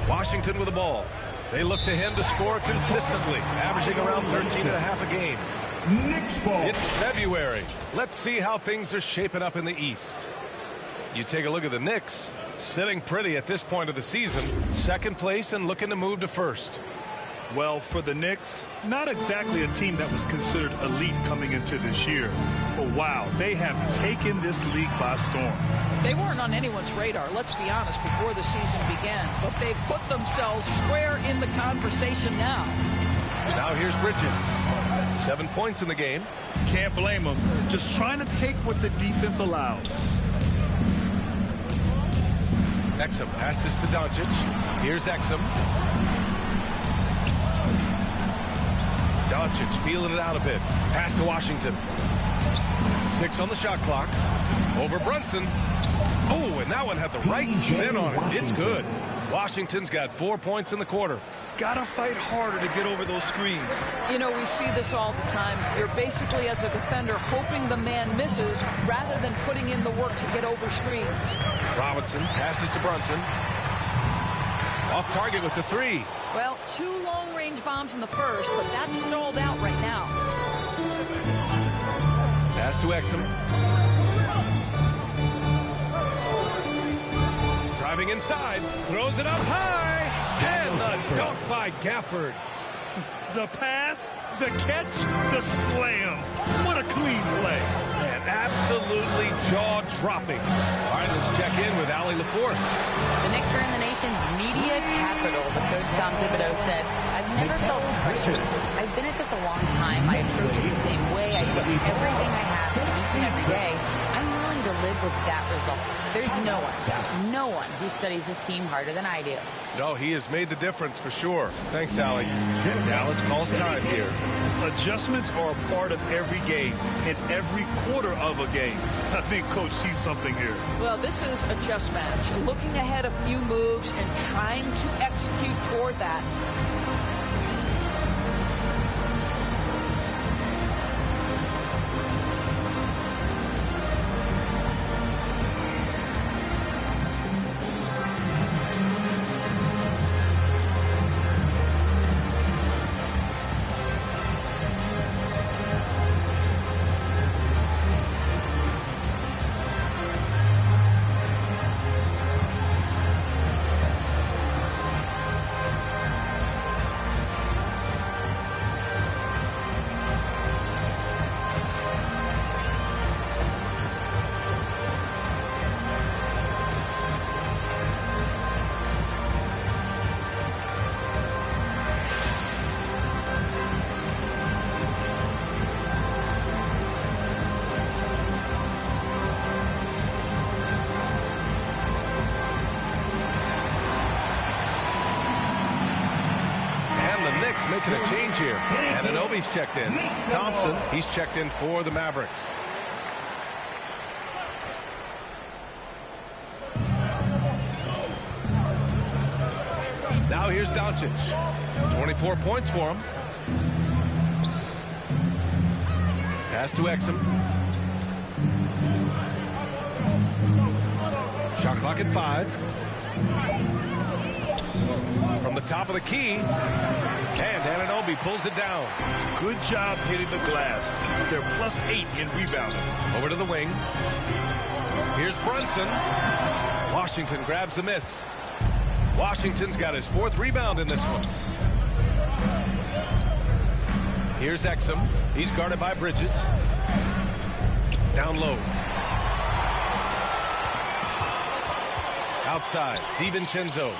Washington with the ball. They look to him to score consistently, averaging around 13.5 a game. Knicks ball. It's February. Let's see how things are shaping up in the East. You take a look at the Knicks, sitting pretty at this point of the season, second place and looking to move to first. Well, for the Knicks, not exactly a team that was considered elite coming into this year. But wow, they have taken this league by storm. They weren't on anyone's radar, let's be honest, before the season began. But they've put themselves square in the conversation now. Now here's Bridges. 7 points in the game. Can't blame them. Just trying to take what the defense allows. Exum passes to Doncic. Here's Exum. Doncic feeling it out a bit. Pass to Washington. 6 on the shot clock. Over Brunson. Oh, and that one had the right spin on it. It's good. Washington's got 4 points in the quarter. Gotta fight harder to get over those screens. You know, we see this all the time. You're basically, as a defender, hoping the man misses rather than putting in the work to get over screens. Robinson passes to Brunson. Off target with the 3. Well, 2 long-range bombs in the first, but that's stalled out right now. Pass to Exum. Driving inside, throws it up high, and the dunk by Gafford. The pass, the catch, the slam. What a clean play. And absolutely jaw-dropping. All right, let's check in with Allie LaForce. The Knicks are in the nation's media capital, but Coach Tom Thibodeau said, I've never felt pressure. I've been at this a long time. I approach it the same way. I put everything I have each and every day. I'm willing to live with that result. There's no one who studies this team harder than I do. No, he has made the difference for sure. Thanks, Allie. Dallas calls time here. Adjustments are a part of every game and every quarter of a game. I think Coach sees something here. Well, this is a chess match. Looking ahead a few moves and trying to execute toward that. Knicks making a change here. Anunoby's checked in. Thompson, he's checked in for the Mavericks. Now here's Doncic. 24 points for him. Pass to Exum. Shot clock at 5. From the top of the key. And Anunoby pulls it down. Good job hitting the glass. They're +8 in rebounding. Over to the wing. Here's Brunson. Washington grabs the miss. Washington's got his 4th rebound in this one. Here's Exum. He's guarded by Bridges. Down low. Outside, DiVincenzo.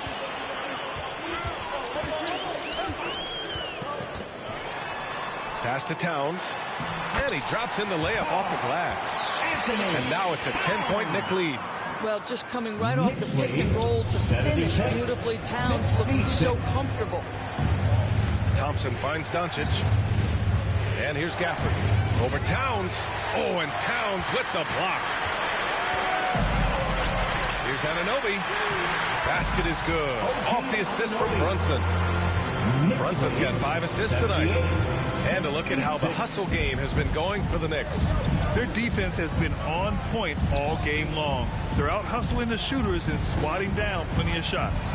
Pass to Towns. And he drops in the layup off the glass. And now it's a 10-point Knick lead. Well, just coming right off the pick and roll to finish beautifully. Towns looking so comfortable. Thompson finds Doncic. And here's Gafford. Over Towns. Oh, and Towns with the block. Here's Anunoby. Basket is good. Off the assist from Brunson. Brunson's got 5 assists tonight. And a look at how the hustle game has been going for the Knicks. Their defense has been on point all game long. They're out hustling the shooters and swatting down plenty of shots.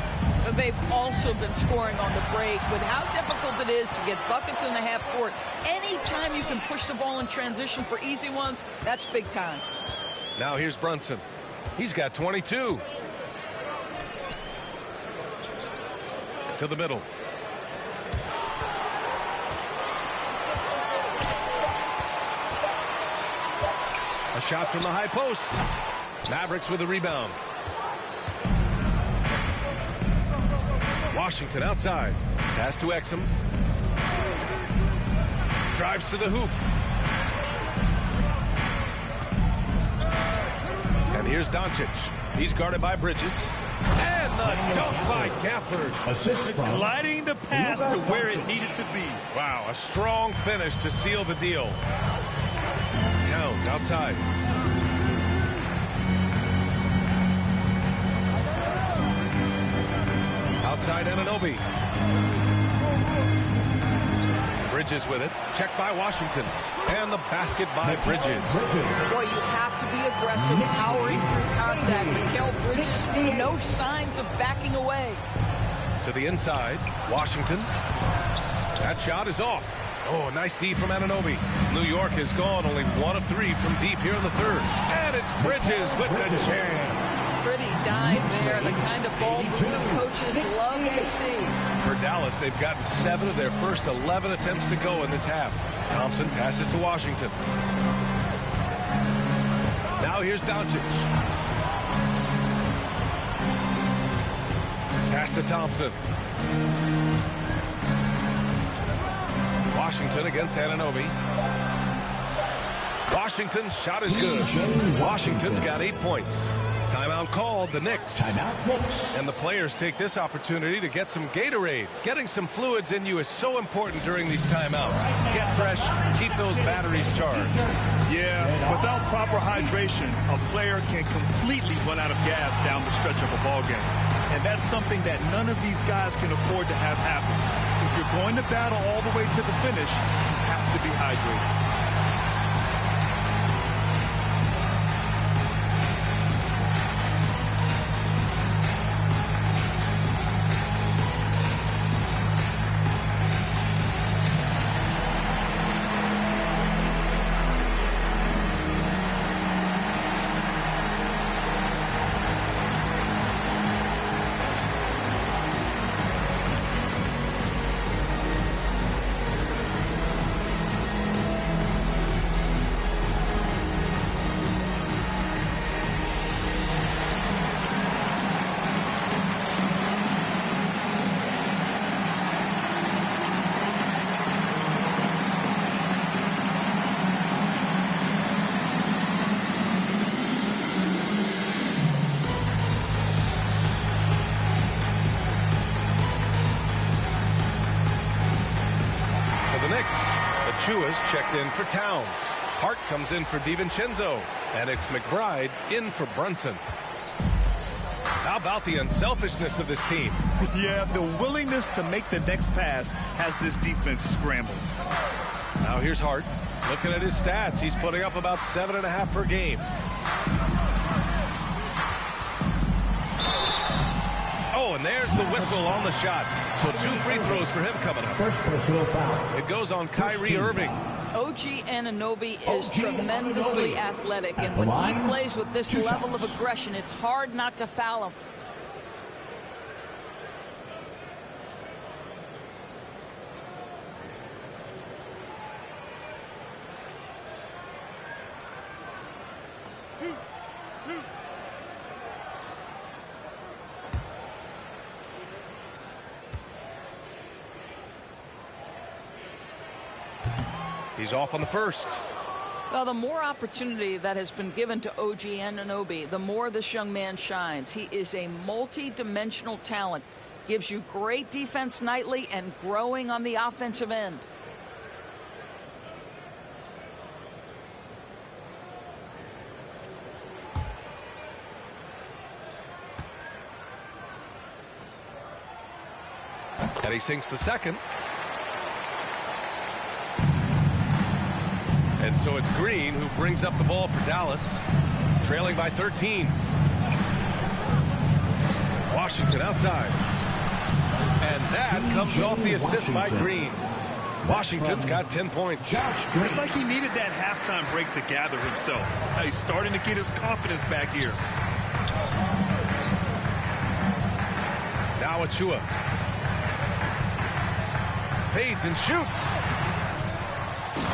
They've also been scoring on the break. With how difficult it is to get buckets in the half court, anytime you can push the ball in transition for easy ones, that's big time. Now here's Brunson. He's got 22. To the middle. A shot from the high post. Mavericks with a rebound. Washington outside. Pass to Exum. Drives to the hoop. And here's Doncic. He's guarded by Bridges. And the dunk by Gafford. Gliding the pass to where it needed to be. Wow, a strong finish to seal the deal. Towns outside. Outside Anunoby. Bridges with it. Checked by Washington. And the basket by Bridges. Boy, you have to be aggressive, powering through contact. Mikal Bridges, no signs of backing away. To the inside. Washington. That shot is off. Oh, nice D from Anunoby. New York has gone only 1 of 3 from deep here in the 3rd. And it's Bridges with the jam. Pretty dime there, the kind of ball movement coaches love to see. For Dallas, they've gotten 7 of their first 11 attempts to go in this half. Thompson passes to Washington. Now here's Doncic. Pass to Thompson. Washington against Anunoby. Washington's shot is good. Washington's got 8 points. Timeout called, the Knicks. Timeout Knicks. And the players take this opportunity to get some Gatorade. Getting some fluids in you is so important during these timeouts. Get fresh, keep those batteries charged. Yeah, without proper hydration, a player can completely run out of gas down the stretch of a ball game. And that's something that none of these guys can afford to have happen. If you're going to battle all the way to the finish, you have to be hydrated. Knicks. Achua's checked in for Towns. Hart comes in for DiVincenzo. And it's McBride in for Brunson. How about the unselfishness of this team? Yeah, the willingness to make the next pass has this defense scrambled. Now here's Hart. Looking at his stats, he's putting up about 7.5 per game. Oh, and there's the whistle on the shot. So 2 free throws for him coming up. First personal foul. It goes on Kyrie Irving. OG Anunoby is tremendously athletic, and when he plays with this level of aggression, it's hard not to foul him. He's off on the first. Well, the more opportunity that has been given to OG Anunoby, the more this young man shines. He is a multi-dimensional talent. Gives you great defense nightly and growing on the offensive end. And he sinks the second. And so it's Green who brings up the ball for Dallas, trailing by 13. Washington outside. And that comes off the assist by Green. Washington's got 10 points. It's like he needed that halftime break to gather himself. He's starting to get his confidence back here. Now Achua. Fades and shoots.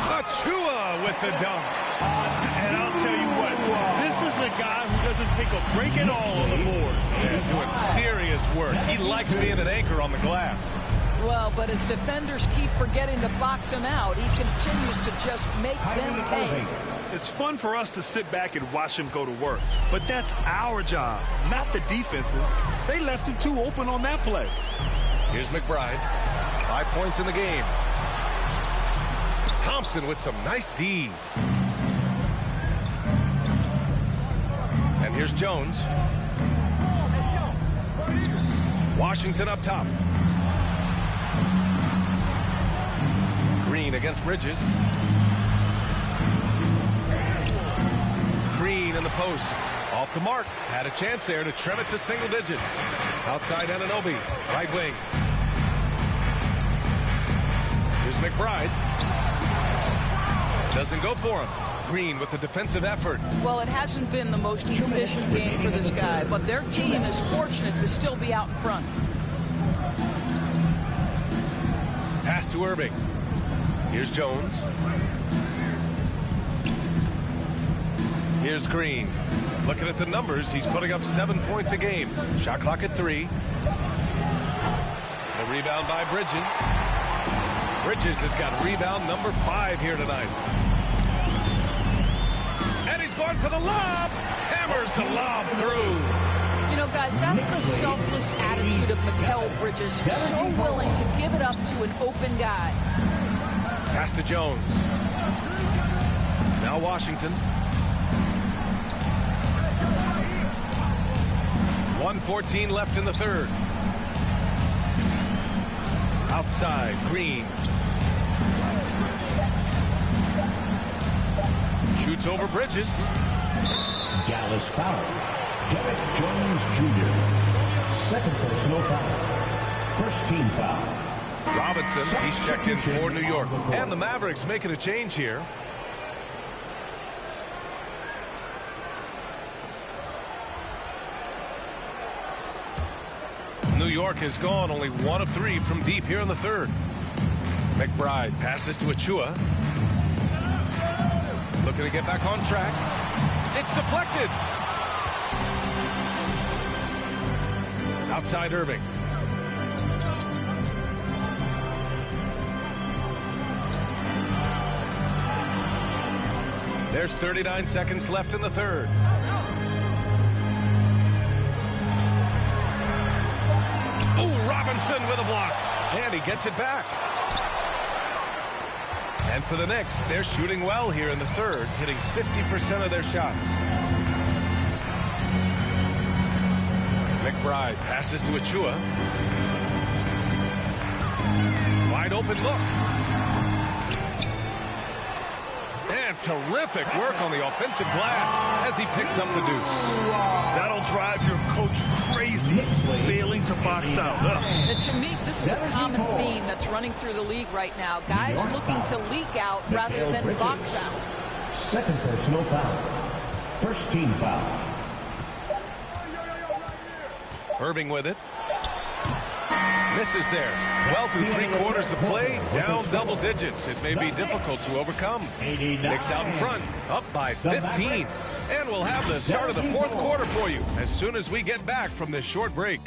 Achua with the dunk. And I'll tell you what, this is a guy who doesn't take a break at all on the boards. Yeah, doing serious work. He likes being an anchor on the glass. Well, but as defenders keep forgetting to box him out, he continues to just make them pay. It's fun for us to sit back and watch him go to work, but that's our job, not the defense's. They left him too open on that play. Here's McBride. 5 points in the game. Thompson with some nice D. And here's Jones. Washington up top. Green against Bridges. Green in the post. Off the mark. Had a chance there to trim it to single digits. Outside Anunoby. Right wing. Here's McBride. Doesn't go for him. Green with the defensive effort. Well, it hasn't been the most efficient game for this guy, but their team is fortunate to still be out in front. Pass to Irving. Here's Jones. Here's Green. Looking at the numbers, he's putting up 7 points a game. Shot clock at 3. The rebound by Bridges. Bridges has got rebound number 5 here tonight. And he's going for the lob. Hammers the lob through. You know, guys, that's the selfless attitude of Mikal Bridges. So willing to give it up to an open guy. Pass to Jones. Now Washington. 1:14 left in the third. Outside, Green. Shoots over Bridges. Dallas foul. Derek Jones Jr. Second personal foul. First team foul. Robinson, he's checked in for New York. And the Mavericks making a change here. New York has gone only 1 of 3 from deep here in the third. McBride passes to Achua. Looking to get back on track. It's deflected. Outside Irving. There's 39 seconds left in the third. Oh, Robinson with a block. And he gets it back. And for the Knicks, they're shooting well here in the third, hitting 50% of their shots. McBride passes to Achua. Wide open look. And terrific work on the offensive glass as he picks up the deuce. That'll drive your coach crazy, failing to box out. And to me, this is a common theme that's running through the league right now. Guys looking to leak out rather than box out. Second personal foul. First team foul. Irving with it. Misses there. Well through 3/4 of play, down double digits. It may be difficult to overcome. Knicks out in front, up by 15. And we'll have the start of the fourth quarter for you as soon as we get back from this short break.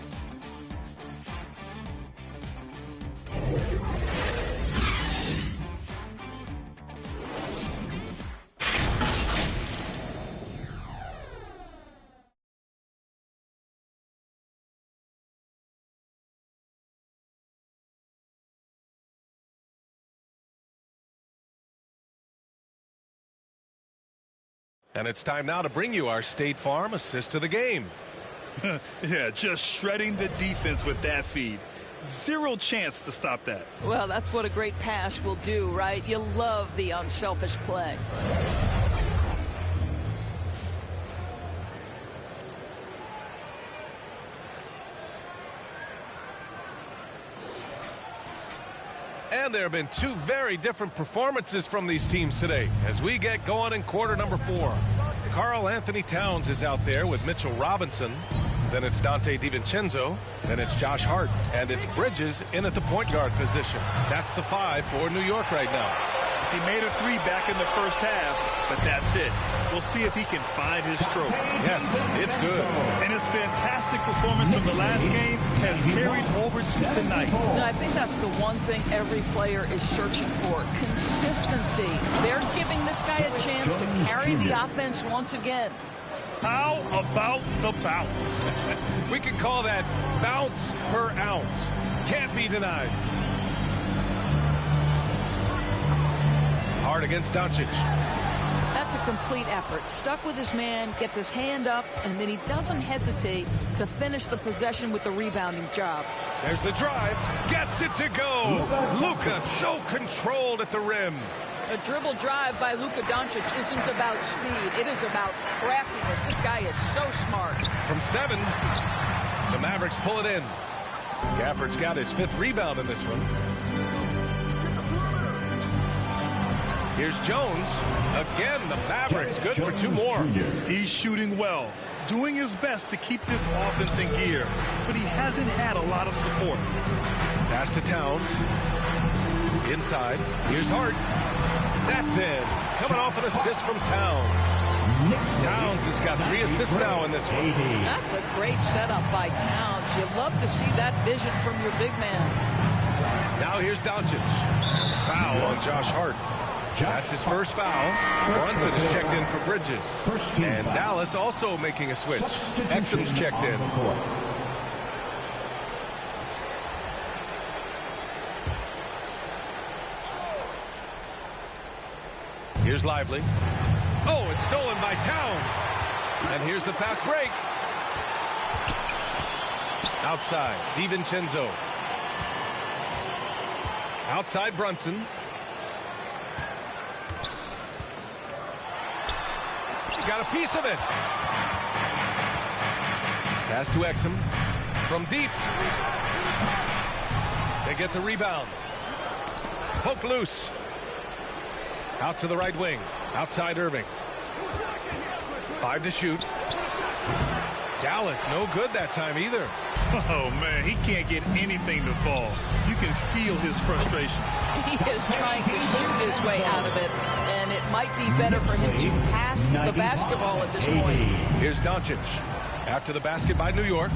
And it's time now to bring you our State Farm assist to the game. Yeah, just shredding the defense with that feed. Zero chance to stop that. Well, that's what a great pass will do, right? You love the unselfish play. And there have been two very different performances from these teams today as we get going in quarter number 4. Karl Anthony Towns is out there with Mitchell Robinson. Then it's Donte DiVincenzo. Then it's Josh Hart. And it's Bridges in at the point guard position. That's the 5 for New York right now. He made a 3 back in the first half, but that's it. We'll see if he can find his stroke. Yes, it's good. And his fantastic performance from the last game has carried over to tonight. And I think that's the one thing every player is searching for, consistency. They're giving this guy a chance to carry the offense once again. How about the bounce? We can call that bounce per ounce. Can't be denied. Hard against Doncic. That's a complete effort. Stuck with his man, gets his hand up, and then he doesn't hesitate to finish the possession with the rebounding job. There's the drive. Gets it to go. Luka so controlled at the rim. A dribble drive by Luka Doncic isn't about speed. It is about craftiness. This guy is so smart. From 7, the Mavericks pull it in. Gafford's got his 5th rebound in this one. Here's Jones. Again, the Mavericks good for 2 more. He's shooting well, doing his best to keep this offense in gear, but he hasn't had a lot of support. Pass to Towns. Inside. Here's Hart. That's in. Coming off an assist from Towns. Towns has got 3 assists now in this one. That's a great setup by Towns. You love to see that vision from your big man. Now here's Doncic. Foul on Josh Hart. That's his first foul. Brunson is checked in for Bridges. And Dallas also making a switch. Exum's checked in. Here's Lively. Oh, it's stolen by Towns. And here's the fast break. Outside, DiVincenzo. Outside, Brunson. Got a piece of it. Pass to Exum. From deep. They get the rebound. Poke loose. Out to the right wing. Outside Irving. 5 to shoot. Dallas, no good that time either. Oh, man, he can't get anything to fall. You can feel his frustration. He is trying to shoot his way out of it, and it might be better for him to pass the basketball at this point. Here's Doncic. After the basket by New York.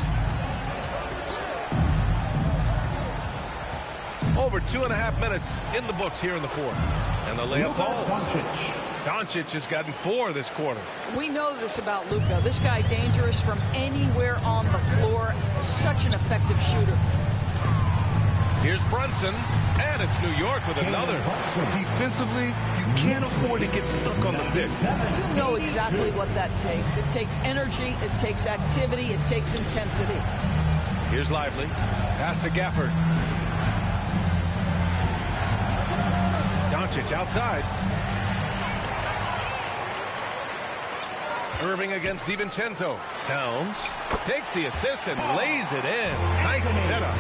Over 2.5 minutes in the books here in the fourth. And the layup falls. Doncic has gotten 4 this quarter. We know this about Luka. This guy dangerous from anywhere on the floor. Such an effective shooter. Here's Brunson. And it's New York with another. Defensively, you can't afford to get stuck on the pick. You know exactly what that takes. It takes energy, it takes activity, it takes intensity. Here's Lively. Pass to Gafford. Doncic outside. Irving against DiVincenzo. Towns takes the assist and lays it in. Nice setup.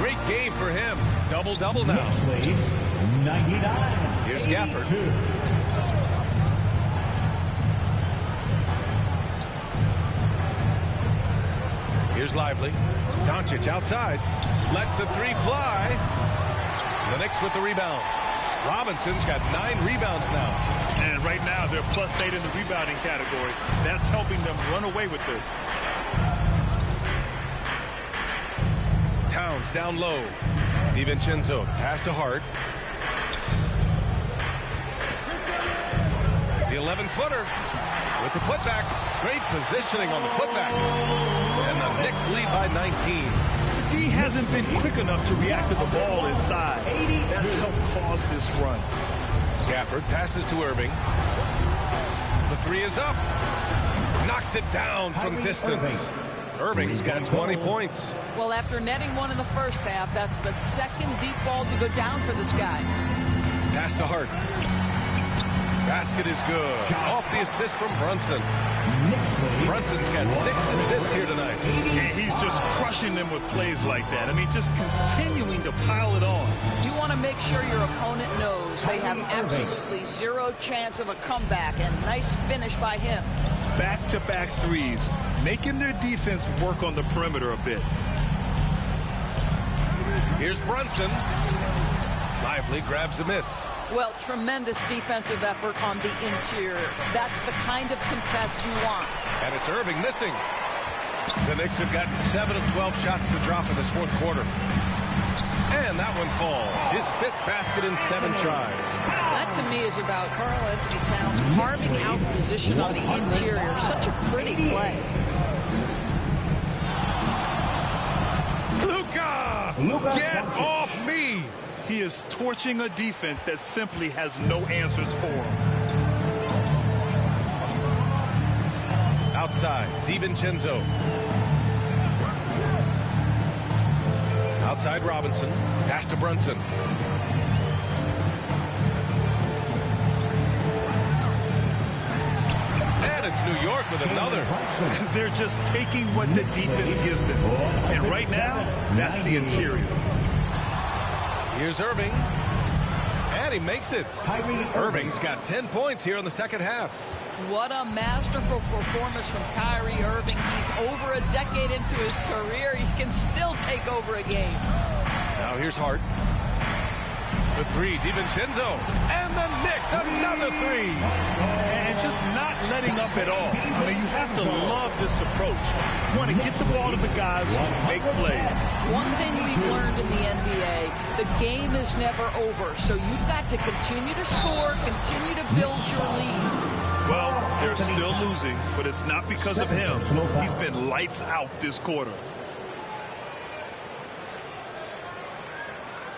Great game for him. Double-double now. 99. Here's Gafford. Here's Lively. Doncic outside. Lets the three fly. The Knicks with the rebound. Robinson's got 9 rebounds now. And right now, they're +8 in the rebounding category. That's helping them run away with this. Towns down low. DiVincenzo pass to Hart. The 11-footer with the putback. Great positioning on the putback. And the Knicks lead by 19. D hasn't been quick enough to react to the ball inside. That's helped cause this run. Gafford passes to Irving. The three is up. Knocks it down from distance. Irving's got 20 points. Well, after netting one in the first half, that's the second deep ball to go down for this guy. Pass to Hart. Basket is good. Off the assist from Brunson. Brunson's got 6 assists here tonight. And he's just crushing them with plays like that. I mean, just continuing to pile it on. You want to make sure your opponent knows they have absolutely zero chance of a comeback, and nice finish by him. Back-to-back threes, making their defense work on the perimeter a bit. Here's Brunson. Lively grabs a miss. Well, tremendous defensive effort on the interior. That's the kind of contest you want. And it's Irving missing. The Knicks have gotten 7 of 12 shots to drop in this fourth quarter. And that one falls. His 5th basket in 7 tries. That, to me, is about Karl-Anthony Towns carving out position on the interior. Such a pretty play. Luka! Get off me! He is torching a defense that simply has no answers for him. Outside, DiVincenzo. Outside Robinson. Pass to Brunson. And it's New York with another. They're just taking what the defense gives them. And right now, that's the interior. Here's Irving. And he makes it. Irving's got 10 points here in the second half. What a masterful performance from Kyrie Irving. He's over a decade into his career. He can still take over a game. Now here's Hart. The three, DiVincenzo. And the Knicks, another three. And just not letting up at all. I mean, you have to love this approach. You want to get the ball to the guys who make plays. One thing we've learned in the NBA, the game is never over. So you've got to continue to score, continue to build your lead. Well, they're still losing, but it's not because of him. He's been lights out this quarter.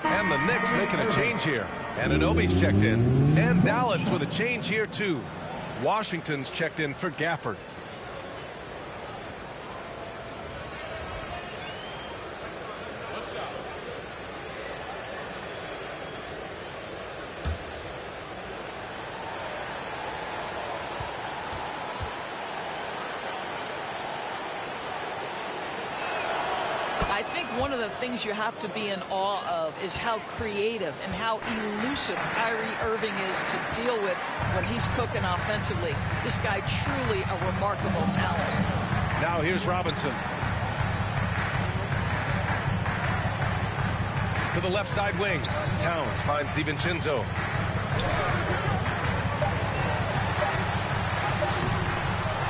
And the Knicks making a change here. Anunoby's checked in. And Dallas with a change here, too. Washington's checked in for Gafford. I think one of the things you have to be in awe of is how creative and how elusive Kyrie Irving is to deal with when he's cooking offensively. This guy truly a remarkable talent. Now here's Robinson. To the left side wing. Towns finds DiVincenzo.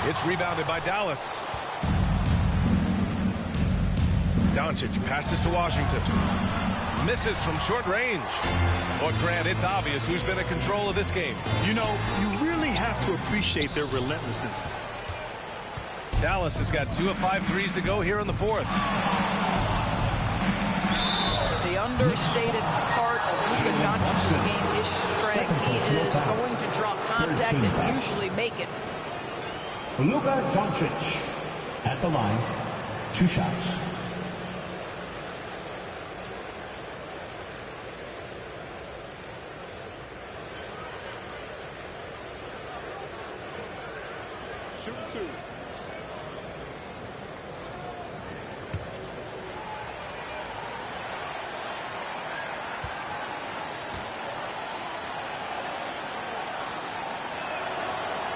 It's rebounded by Dallas. Doncic passes to Washington. Misses from short range. But Grant, it's obvious who's been in control of this game. You know, you really have to appreciate their relentlessness. Dallas has got 2 of 5 threes to go here in the fourth. The understated part of Luka Doncic's game is strength. He is going to draw contact and usually make it. Luka Doncic at the line, 2 shots. Shoot 2.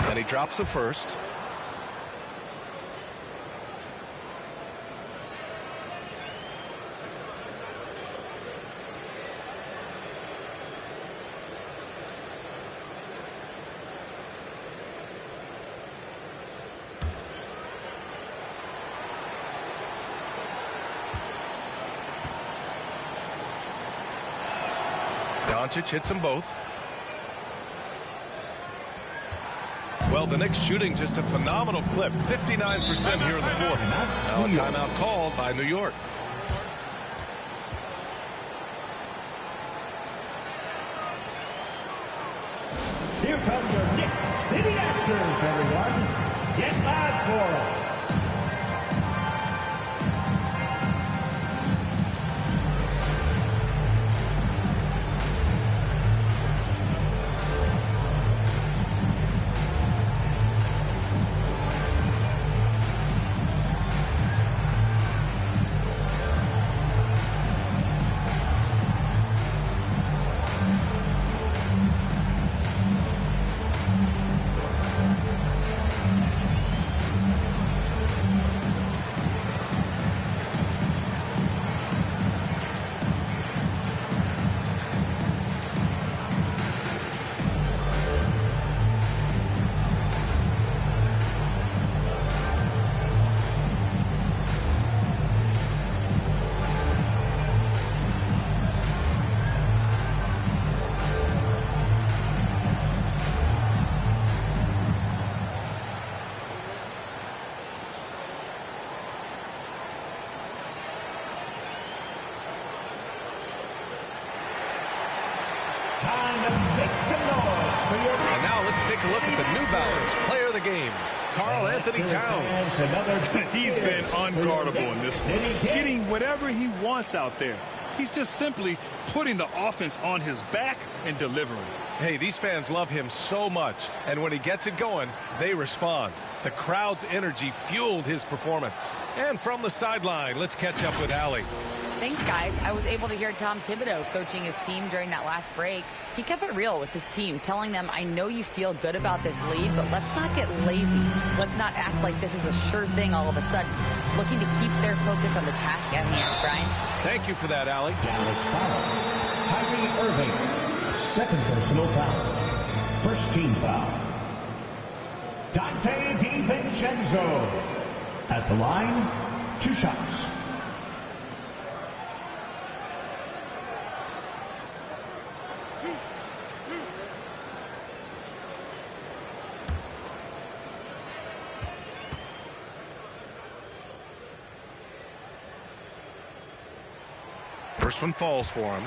And he drops the first. Doncic hits them both. Well, the Knicks shooting just a phenomenal clip, 59% here in the fourth. Now a timeout called by New York. Here comes your Knicks City Actors, everyone. Get loud for them. And now let's take a look at the New Balance Player of the Game, Karl Anthony Towns. He's been unguardable in this one, getting whatever he wants out there. He's just simply putting the offense on his back and delivering. Hey, these fans love him so much, and when he gets it going, they respond. The crowd's energy fueled his performance. And from the sideline, let's catch up with Allie. Thanks, guys. I was able to hear Tom Thibodeau coaching his team during that last break. He kept it real with his team, telling them, I know you feel good about this lead, but let's not get lazy. Let's not act like this is a sure thing all of a sudden. Looking to keep their focus on the task at hand. Brian? Thank you for that, Allie. Dallas foul. Kyrie Irving, second personal foul. First team foul. Dante DiVincenzo at the line, 2 shots. First one falls for him.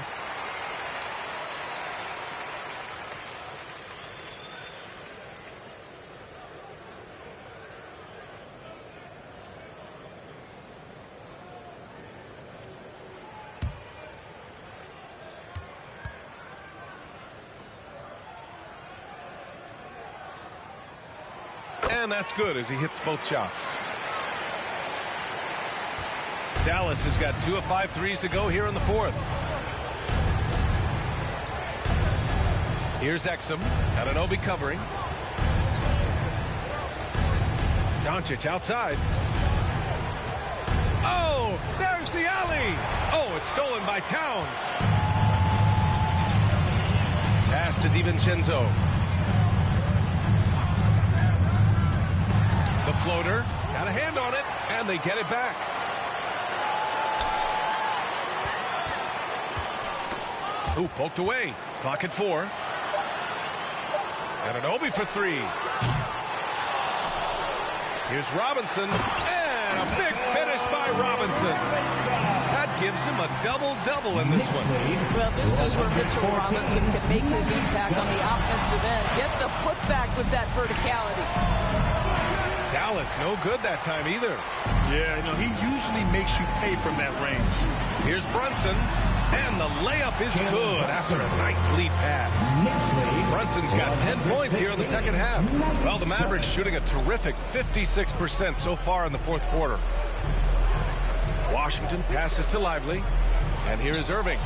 And that's good as he hits both shots. Dallas has got 2 of 5 threes to go here in the fourth. Here's Exum. Anunoby covering. Doncic outside. Oh, there's the alley. Oh, it's stolen by Towns. Pass to DiVincenzo. The floater. Got a hand on it, and they get it back. Ooh, poked away. Clock at 4. Anunoby for 3. Here's Robinson. And a big finish by Robinson. That gives him a double-double in this one. Well, this is where Mitchell Robinson can make his impact on the offensive end. Get the putback with that verticality. Dallas, no good that time either. Yeah, he usually makes you pay from that range. Here's Brunson, and the layup is good after a nice lead pass. Brunson's got 10 points here in the second half. Well, the Mavericks shooting a terrific 56% so far in the fourth quarter. Washington passes to Lively, and here is Irving.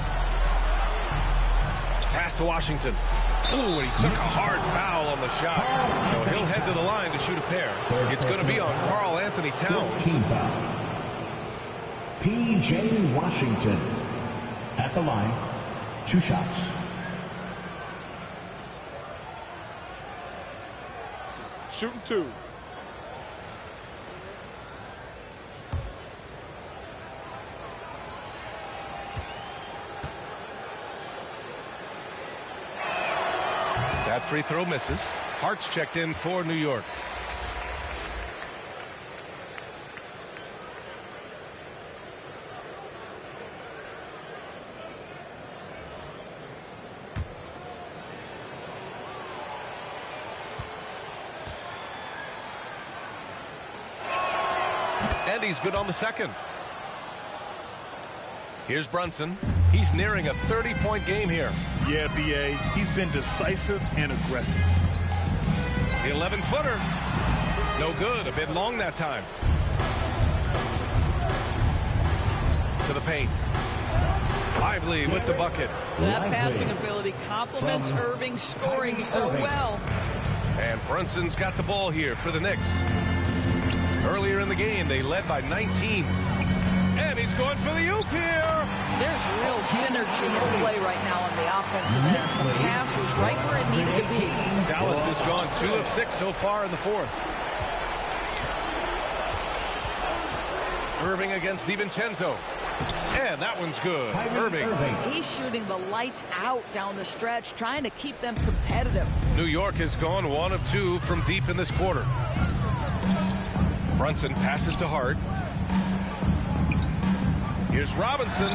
Pass to Washington. Ooh, and he took a hard foul on the shot. So he'll head to the line to shoot a pair. It's going to be on Karl Anthony Towns. P.J. Washington at the line. 2 shots. Shooting 2. That free throw misses. Hart's checked in for New York. And he's good on the second. Here's Brunson. He's nearing a 30-point game here. Yeah, B.A. He's been decisive and aggressive. The 11-footer. No good. A bit long that time. To the paint. Lively with the bucket. That passing ability complements Irving's scoring so well. And Brunson's got the ball here for the Knicks. Earlier in the game, they led by 19. And he's going for the oop here. There's real synergy in play right now on the offensive end. The pass was right where it needed to be. Dallas has gone 2 of 6 so far in the fourth. Irving against DiVincenzo. And that one's good. Irving. He's shooting the lights out down the stretch, trying to keep them competitive. New York has gone 1 of 2 from deep in this quarter. Brunson passes to Hart. Here's Robinson.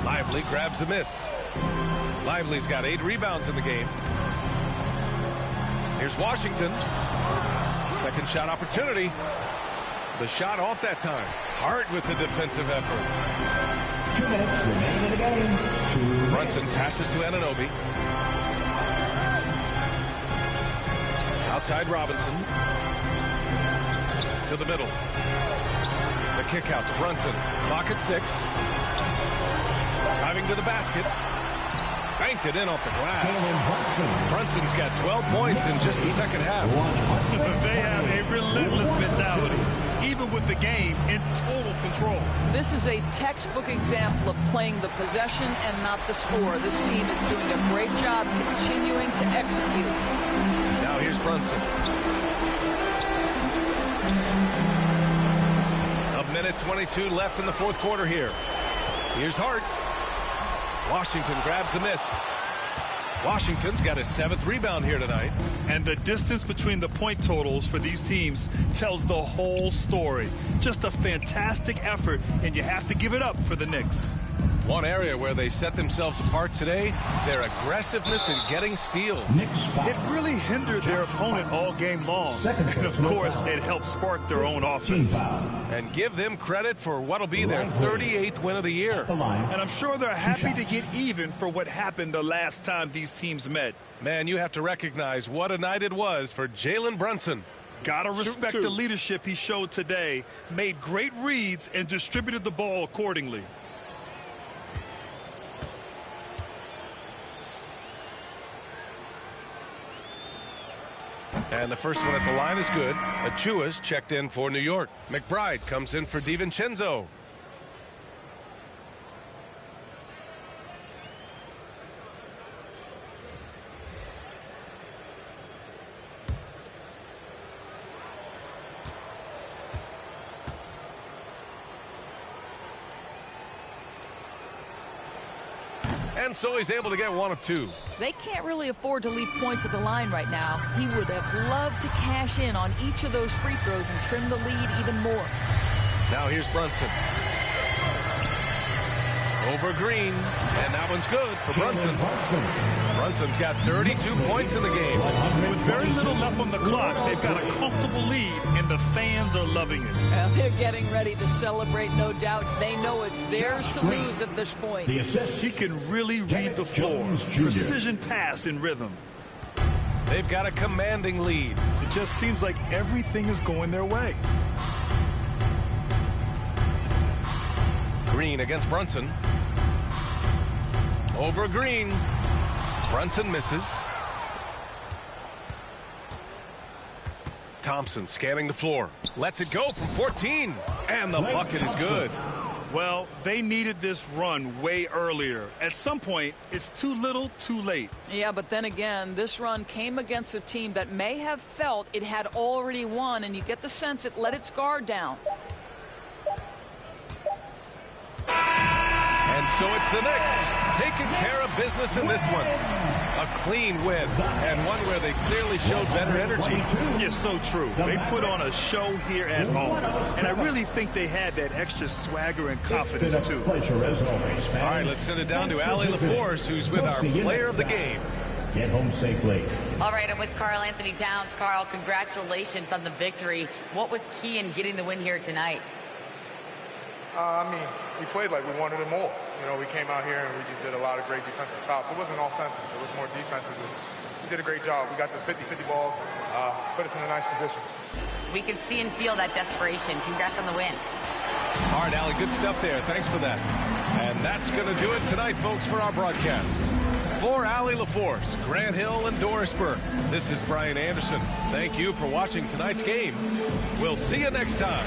Lively grabs a miss. Lively's got 8 rebounds in the game. Here's Washington. Second shot opportunity. The shot off that time. Hart with the defensive effort. 2 minutes remaining in the game. Brunson passes to Anunoby. Outside Robinson. To the middle. The kick out to Brunson. Clock at 6. Driving to the basket. Banked it in off the glass. Brunson's got 12 points in just the second half. They have a relentless mentality, even with the game in total control. This is a textbook example of playing the possession and not the score. This team is doing a great job continuing to execute. Now here's Brunson. A minute 22 left in the fourth quarter here. Here's Hart. Washington grabs the miss. Washington's got his 7th rebound here tonight. And the distance between the point totals for these teams tells the whole story. Just a fantastic effort, and you have to give it up for the Knicks. One area where they set themselves apart today, their aggressiveness in getting steals. It really hindered their opponent all game long. And of course, it helped spark their own offense. And give them credit for what'll be their 38th win of the year. And I'm sure they're happy to get even for what happened the last time these teams met. Man, you have to recognize what a night it was for Jalen Brunson. Gotta respect the leadership he showed today. Made great reads and distributed the ball accordingly. And the first one at the line is good. Achua's checked in for New York. McBride comes in for DiVincenzo. And so he's able to get 1 of 2. They can't really afford to leave points at the line right now. He would have loved to cash in on each of those free throws and trim the lead even more. Now here's Brunson. Over Green, and that one's good for Brunson. Brunson's got 32 points in the game. With very little left on the clock, they've got a comfortable lead, and the fans are loving it. They're getting ready to celebrate, no doubt. They know it's theirs to lose at this point. The assist. He can really read the floor. Precision pass in rhythm. They've got a commanding lead. It just seems like everything is going their way. Green against Brunson. Over Green. Brunson misses. Thompson scanning the floor. Lets it go from 14. And the bucket is good. Well, they needed this run way earlier. At some point, it's too little, too late. Yeah, but then again, this run came against a team that may have felt it had already won, and you get the sense it let its guard down. And so it's the Knicks taking care of business in this one. A clean win, and one where they clearly showed better energy. Yes, so true. They put on a show here at home, and I really think they had that extra swagger and confidence, too. All right, let's send it down to Allie LaForce, who's with our player of the game. Get home safely. All right, I'm with Karl Anthony Towns. Karl, congratulations on the victory. What was key in getting the win here tonight? I mean, we played like we wanted it more. You know, we came out here and we just did a lot of great defensive stops. It wasn't offensive. It was more defensive. We did a great job. We got those 50-50 balls, put us in a nice position. We can see and feel that desperation. Congrats on the win. All right, Allie, good stuff there. Thanks for that. And that's going to do it tonight, folks, for our broadcast. For Allie LaForce, Grant Hill, and Doris Burke, this is Brian Anderson. Thank you for watching tonight's game. We'll see you next time.